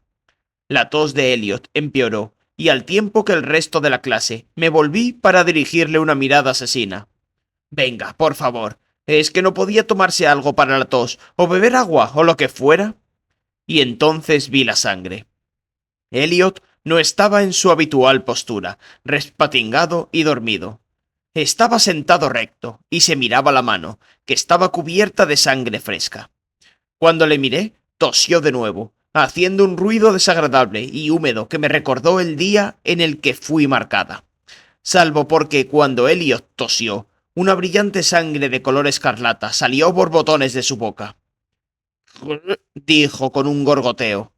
La tos de Elliot empeoró, y al tiempo que el resto de la clase, me volví para dirigirle una mirada asesina. Venga, por favor, ¿es que no podía tomarse algo para la tos, o beber agua, o lo que fuera? Y entonces vi la sangre. Elliot no estaba en su habitual postura, respatingado y dormido. Estaba sentado recto, y se miraba la mano, que estaba cubierta de sangre fresca. Cuando le miré, tosió de nuevo, haciendo un ruido desagradable y húmedo que me recordó el día en el que fui marcada. Salvo porque cuando Elliot tosió, una brillante sangre de color escarlata salió por borbotones de su boca. Dijo con un gorgoteo.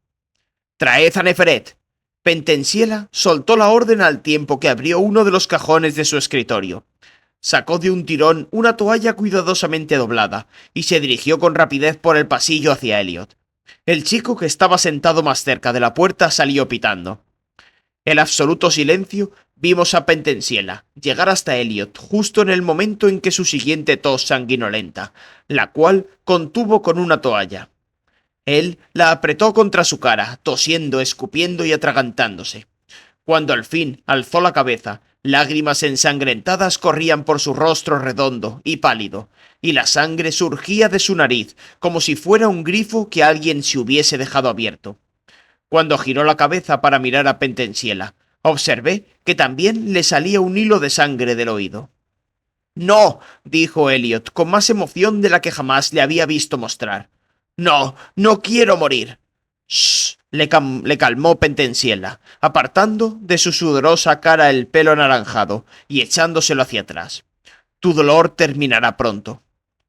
«¡Traed a Neferet!». Pentenziela soltó la orden al tiempo que abrió uno de los cajones de su escritorio. Sacó de un tirón una toalla cuidadosamente doblada y se dirigió con rapidez por el pasillo hacia Elliot. El chico que estaba sentado más cerca de la puerta salió pitando. En absoluto silencio vimos a Pentenziela llegar hasta Elliot justo en el momento en que su siguiente tos sanguinolenta, la cual contuvo con una toalla. Él la apretó contra su cara, tosiendo, escupiendo y atragantándose. Cuando al fin alzó la cabeza, lágrimas ensangrentadas corrían por su rostro redondo y pálido, y la sangre surgía de su nariz como si fuera un grifo que alguien se hubiese dejado abierto. Cuando giró la cabeza para mirar a Pentenziela, observé que también le salía un hilo de sangre del oído. «¡No!», dijo Elliot, con más emoción de la que jamás le había visto mostrar. «¡No! ¡No quiero morir!». «Shh», le calmó Pentenziela, apartando de su sudorosa cara el pelo anaranjado y echándoselo hacia atrás. «Tu dolor terminará pronto».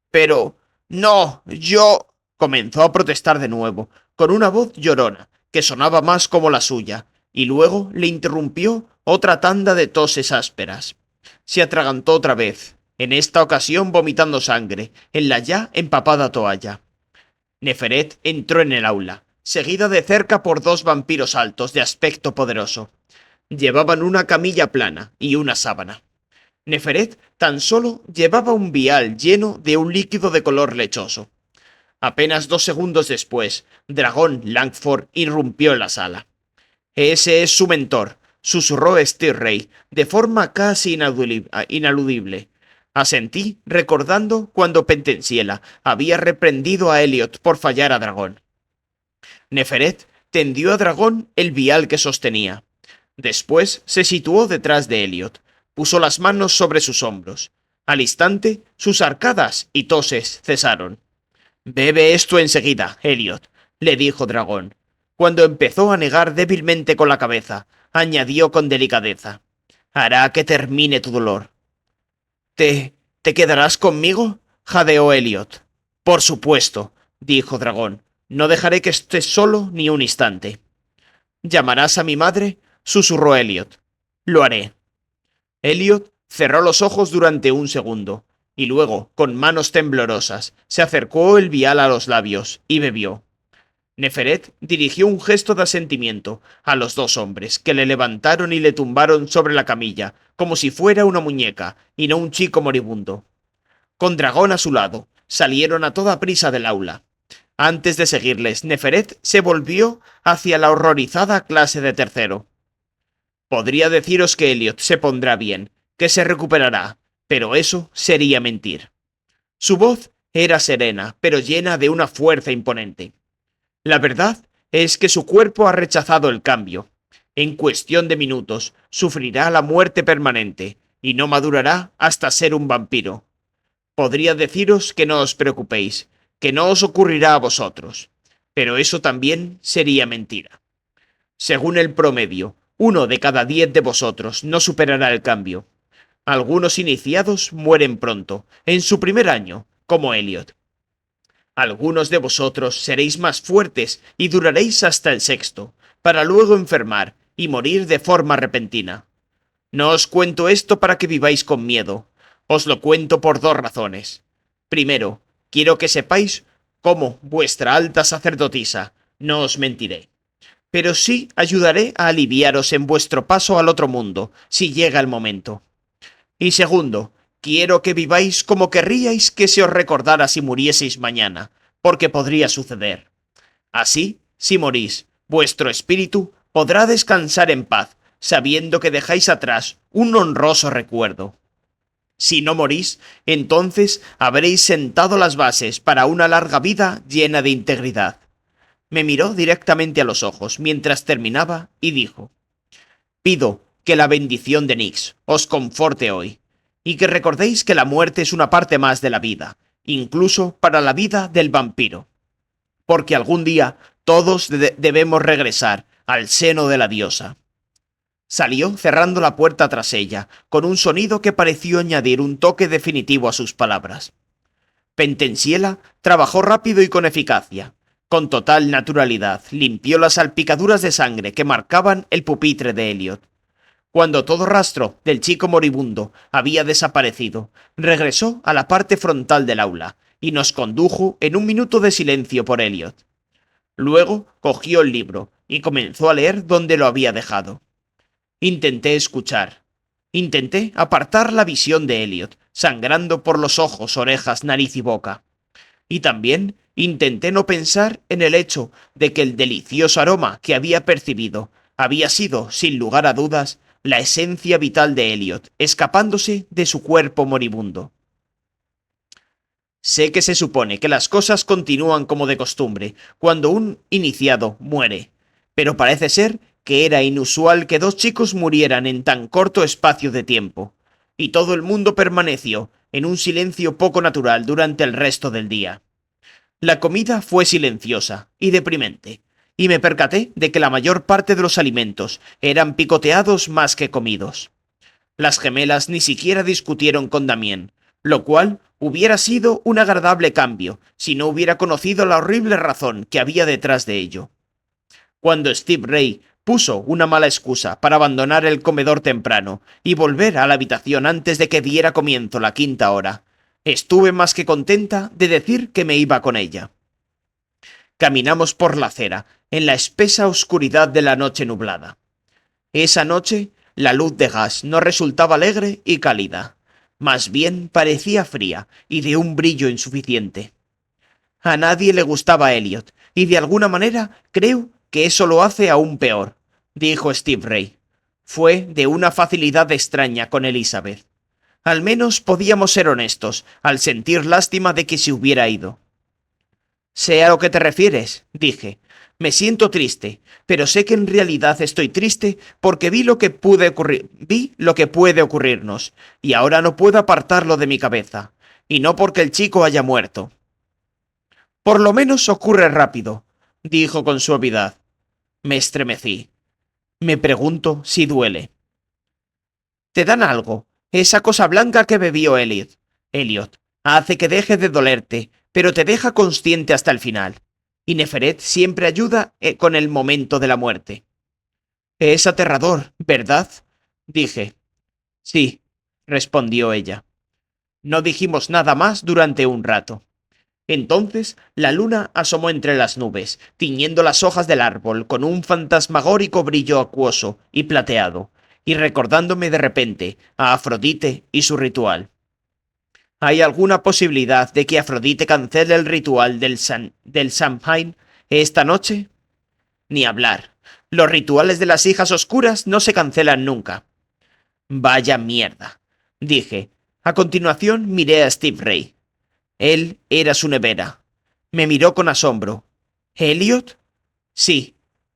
«Pero... no, yo...», comenzó a protestar de nuevo, con una voz llorona, que sonaba más como la suya, y luego le interrumpió otra tanda de toses ásperas. Se atragantó otra vez, en esta ocasión vomitando sangre, en la ya empapada toalla. Neferet entró en el aula, seguida de cerca por dos vampiros altos de aspecto poderoso. Llevaban una camilla plana y una sábana. Neferet tan solo llevaba un vial lleno de un líquido de color lechoso. Apenas 2 segundos después, Dragón Langford irrumpió en la sala. «Ese es su mentor», susurró Steve Ray, de forma casi inaludible. Asentí, recordando cuando Pentenziela había reprendido a Elliot por fallar a Dragón. Neferet tendió a Dragón el vial que sostenía. Después se situó detrás de Elliot, puso las manos sobre sus hombros. Al instante, sus arcadas y toses cesaron. «Bebe esto enseguida, Elliot», le dijo Dragón. Cuando empezó a negar débilmente con la cabeza, añadió con delicadeza: «Hará que termine tu dolor». ¿Te quedarás conmigo?», jadeó Elliot. «Por supuesto», dijo Dragón. «No dejaré que estés solo ni un instante». «¿Llamarás a mi madre?», susurró Elliot. «Lo haré». Elliot cerró los ojos durante un segundo, y luego, con manos temblorosas, se acercó el vial a los labios y bebió. Neferet dirigió un gesto de asentimiento a los dos hombres, que le levantaron y le tumbaron sobre la camilla, como si fuera una muñeca, y no un chico moribundo. Con Dragón a su lado, salieron a toda prisa del aula. Antes de seguirles, Neferet se volvió hacia la horrorizada clase de tercero. «Podría deciros que Elliot se pondrá bien, que se recuperará, pero eso sería mentir». Su voz era serena, pero llena de una fuerza imponente. «La verdad es que su cuerpo ha rechazado el cambio. En cuestión de minutos, sufrirá la muerte permanente y no madurará hasta ser un vampiro. Podría deciros que no os preocupéis, que no os ocurrirá a vosotros, pero eso también sería mentira. Según el promedio, 1 de cada 10 de vosotros no superará el cambio. Algunos iniciados mueren pronto, en su primer año, como Elliot. Algunos de vosotros seréis más fuertes y duraréis hasta el sexto, para luego enfermar y morir de forma repentina. No os cuento esto para que viváis con miedo. Os lo cuento por 2 razones. Primero, quiero que sepáis cómo vuestra alta sacerdotisa, no os mentiré. Pero sí ayudaré a aliviaros en vuestro paso al otro mundo, si llega el momento. Y segundo, quiero que viváis como querríais que se os recordara si murieseis mañana, porque podría suceder. Así, si morís, vuestro espíritu podrá descansar en paz, sabiendo que dejáis atrás un honroso recuerdo. Si no morís, entonces habréis sentado las bases para una larga vida llena de integridad. Me miró directamente a los ojos mientras terminaba y dijo: pido que la bendición de Nyx os conforte hoy, y que recordéis que la muerte es una parte más de la vida, incluso para la vida del vampiro. Porque algún día todos debemos regresar al seno de la diosa. Salió cerrando la puerta tras ella, con un sonido que pareció añadir un toque definitivo a sus palabras. Pentensiela trabajó rápido y con eficacia. Con total naturalidad, limpió las salpicaduras de sangre que marcaban el pupitre de Elliot. Cuando todo rastro del chico moribundo había desaparecido, regresó a la parte frontal del aula y nos condujo en un minuto de silencio por Elliot. Luego cogió el libro y comenzó a leer donde lo había dejado. Intenté escuchar. Intenté apartar la visión de Elliot, sangrando por los ojos, orejas, nariz y boca. Y también intenté no pensar en el hecho de que el delicioso aroma que había percibido había sido, sin lugar a dudas, la esencia vital de Elliot, escapándose de su cuerpo moribundo. Sé que se supone que las cosas continúan como de costumbre cuando un iniciado muere, pero parece ser que era inusual que 2 chicos murieran en tan corto espacio de tiempo, y todo el mundo permaneció en un silencio poco natural durante el resto del día. La comida fue silenciosa y deprimente, y me percaté de que la mayor parte de los alimentos eran picoteados más que comidos. Las gemelas ni siquiera discutieron con Damien, lo cual hubiera sido un agradable cambio si no hubiera conocido la horrible razón que había detrás de ello. Cuando Steve Ray puso una mala excusa para abandonar el comedor temprano y volver a la habitación antes de que diera comienzo la 5ª hora, estuve más que contenta de decir que me iba con ella. Caminamos por la acera, en la espesa oscuridad de la noche nublada. Esa noche, la luz de gas no resultaba alegre y cálida. Más bien parecía fría y de un brillo insuficiente. A nadie le gustaba Elliot, y de alguna manera creo que eso lo hace aún peor, dijo Steve Ray. Fue de una facilidad extraña con Elizabeth. Al menos podíamos ser honestos, al sentir lástima de que se hubiera ido. Sé a lo que te refieres, dije. Me siento triste, pero sé que en realidad estoy triste porque vi lo que puede ocurrirnos, y ahora no puedo apartarlo de mi cabeza, y no porque el chico haya muerto. Por lo menos ocurre rápido, dijo con suavidad. Me estremecí. Me pregunto si duele. Te dan algo, esa cosa blanca que bebió Elliot. Hace que deje de dolerte, pero te deja consciente hasta el final. Y Neferet siempre ayuda con el momento de la muerte. Es aterrador, ¿verdad? Dije. Sí, respondió ella. No dijimos nada más durante un rato. Entonces la luna asomó entre las nubes, tiñendo las hojas del árbol con un fantasmagórico brillo acuoso y plateado, y recordándome de repente a Afrodite y su ritual. ¿Hay alguna posibilidad de que Afrodite cancele el ritual del Samhain esta noche? Ni hablar. Los rituales de las hijas oscuras no se cancelan nunca. Vaya mierda, dije. A continuación miré a Steve Ray. Él era su nevera. Me miró con asombro. ¿Elliot? Sí,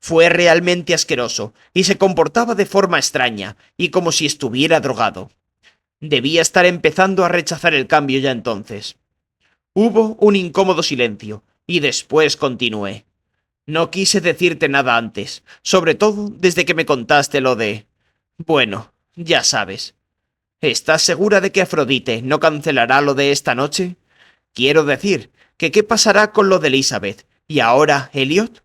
Fue realmente asqueroso, y se comportaba de forma extraña, y como si estuviera drogado. Debía estar empezando a rechazar el cambio ya entonces. Hubo un incómodo silencio, y después continué. No quise decirte nada antes, sobre todo desde que me contaste lo de... Bueno, ya sabes. ¿Estás segura de que Afrodite no cancelará lo de esta noche? Quiero decir, que ¿qué pasará con lo de Elizabeth? ¿Y ahora Elliot?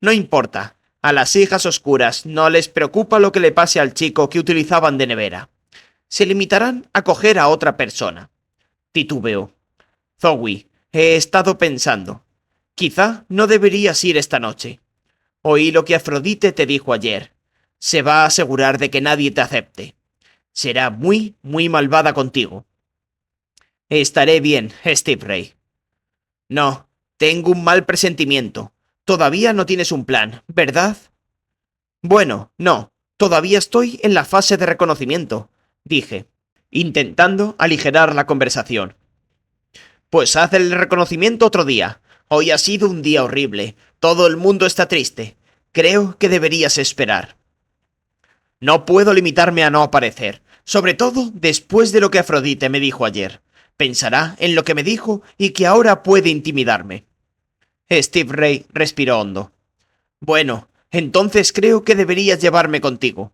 No importa. A las hijas oscuras no les preocupa lo que le pase al chico que utilizaban de nevera. Se limitarán a coger a otra persona. Titubeó. Zoe, he estado pensando. Quizá no deberías ir esta noche. Oí lo que Afrodite te dijo ayer. Se va a asegurar de que nadie te acepte. Será muy, muy malvada contigo. Estaré bien, Steve Ray. No, tengo un mal presentimiento. Todavía no tienes un plan, ¿verdad? Bueno, no, todavía estoy en la fase de reconocimiento, dije, intentando aligerar la conversación. Pues haz el reconocimiento otro día. Hoy ha sido un día horrible. Todo el mundo está triste. Creo que deberías esperar. No puedo limitarme a no aparecer, sobre todo después de lo que Afrodite me dijo ayer. Pensará en lo que me dijo y que ahora puede intimidarme. Steve Ray respiró hondo. Bueno, entonces creo que deberías llevarme contigo.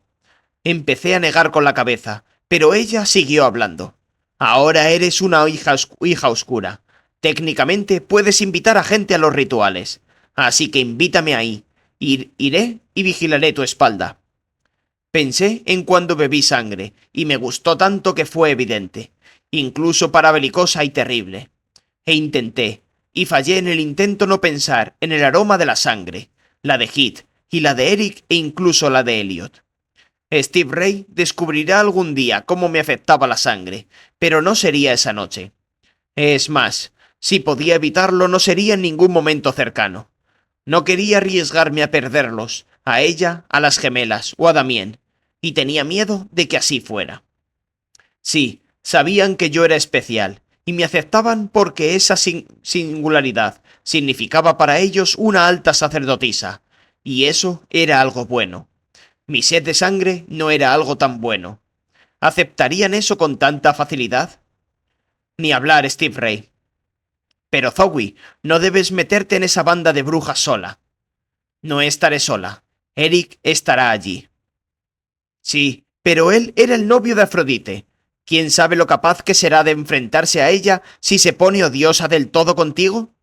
Empecé a negar con la cabeza, pero ella siguió hablando. Ahora eres una hija oscura. Técnicamente puedes invitar a gente a los rituales. Así que invítame ahí. Iré y vigilaré tu espalda. Pensé en cuando bebí sangre, y me gustó tanto que fue evidente, incluso para belicosa y terrible. E intenté, y fallé en el intento no pensar en el aroma de la sangre, la de Heath, y la de Eric e incluso la de Elliot. Steve Ray descubrirá algún día cómo me afectaba la sangre, pero no sería esa noche. Es más, si podía evitarlo no sería en ningún momento cercano. No quería arriesgarme a perderlos, a ella, a las gemelas o a Damien, y tenía miedo de que así fuera. Sí, sabían que yo era especial, y me aceptaban porque esa singularidad significaba para ellos una alta sacerdotisa, y eso era algo bueno. Mi sed de sangre no era algo tan bueno. ¿Aceptarían eso con tanta facilidad? Ni hablar, Steve Ray. Pero Zoe, no debes meterte en esa banda de brujas sola. No estaré sola. Eric estará allí. Sí, pero él era el novio de Afrodite. ¿Quién sabe lo capaz que será de enfrentarse a ella si se pone odiosa del todo contigo?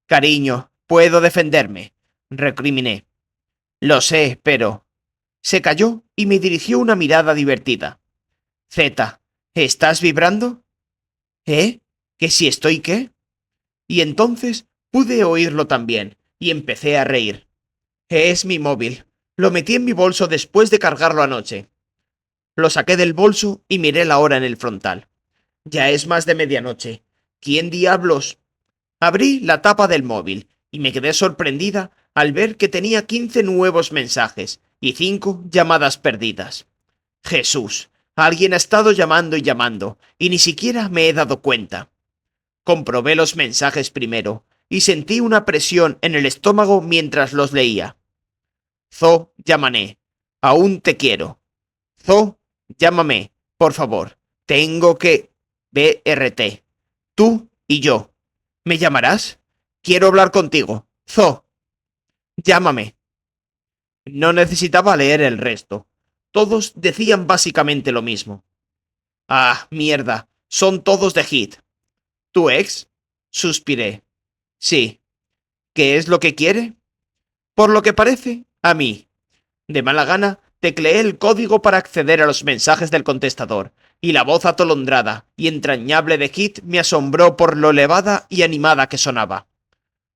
Cariño, puedo defenderme, recriminé. Lo sé, pero... Se calló y me dirigió una mirada divertida. Z, ¿estás vibrando? ¿Eh? ¿Que si estoy qué? Y entonces pude oírlo también, y empecé a reír. Es mi móvil. Lo metí en mi bolso después de cargarlo anoche. Lo saqué del bolso y miré la hora en el frontal. Ya es más de medianoche. ¿Quién diablos? Abrí la tapa del móvil y me quedé sorprendida al ver que tenía 15 nuevos mensajes y 5 llamadas perdidas. Jesús, alguien ha estado llamando y llamando, y ni siquiera me he dado cuenta. Comprobé los mensajes primero, y sentí una presión en el estómago mientras los leía. Zo, llámame. Aún te quiero. Zo, llámame, por favor. Tengo que... BRT. Tú y yo. ¿Me llamarás? Quiero hablar contigo. Zo. Llámame. No necesitaba leer el resto. Todos decían básicamente lo mismo. Ah, mierda. Son todos de Heath. ¿Tu ex? Suspiré. Sí. ¿Qué es lo que quiere? Por lo que parece, a mí. De mala gana, tecleé el código para acceder a los mensajes del contestador, y la voz atolondrada y entrañable de Heath me asombró por lo elevada y animada que sonaba.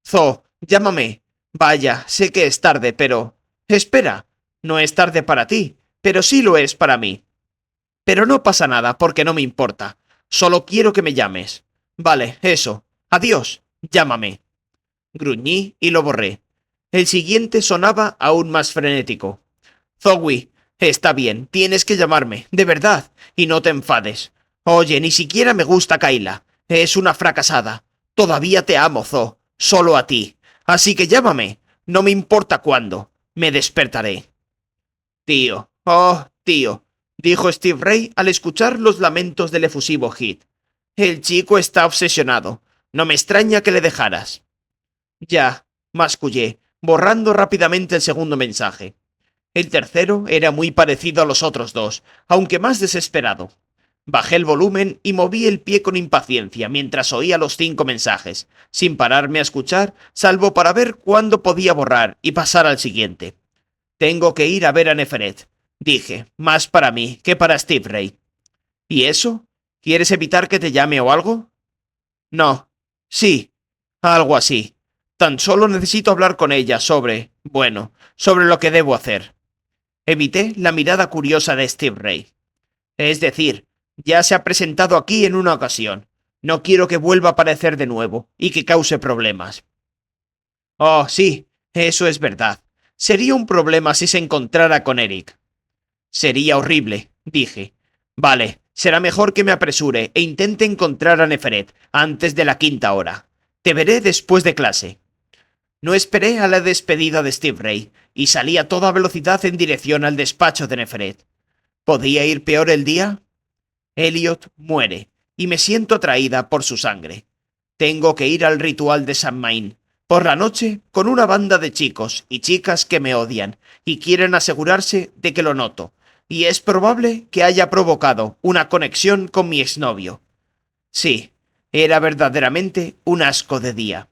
Zo, llámame. Vaya, sé que es tarde, pero... Espera, no es tarde para ti, pero sí lo es para mí. Pero no pasa nada, porque no me importa. Solo quiero que me llames. Vale, eso. Adiós. Llámame. Gruñí y lo borré. El siguiente sonaba aún más frenético. Zoe, está bien, tienes que llamarme, de verdad, y no te enfades. Oye, ni siquiera me gusta Kayla. Es una fracasada. Todavía te amo, Zo. Solo a ti. Así que llámame. No me importa cuándo. Me despertaré. Tío, oh, tío, dijo Steve Ray al escuchar los lamentos del efusivo Heath. El chico está obsesionado. No me extraña que le dejaras. Ya, mascullé, borrando rápidamente el segundo mensaje. El tercero era muy parecido a los otros dos, aunque más desesperado. Bajé el volumen y moví el pie con impaciencia mientras oía los 5 mensajes, sin pararme a escuchar, salvo para ver cuándo podía borrar y pasar al siguiente. Tengo que ir a ver a Neferet, dije, más para mí que para Steve Ray. ¿Y eso? ¿Quieres evitar que te llame o algo? No. Sí. Algo así. Tan solo necesito hablar con ella sobre lo que debo hacer. Evité la mirada curiosa de Steve Ray. Es decir, ya se ha presentado aquí en una ocasión. No quiero que vuelva a aparecer de nuevo y que cause problemas. Oh, sí, eso es verdad. Sería un problema si se encontrara con Eric. Sería horrible, dije. Vale, será mejor que me apresure e intente encontrar a Neferet antes de la 5ª hora. Te veré después de clase. No esperé a la despedida de Steve Ray y salí a toda velocidad en dirección al despacho de Neferet. ¿Podía ir peor el día? Elliot muere y me siento atraída por su sangre. Tengo que ir al ritual de San Main por la noche con una banda de chicos y chicas que me odian y quieren asegurarse de que lo noto, y es probable que haya provocado una conexión con mi exnovio. Sí, era verdaderamente un asco de día.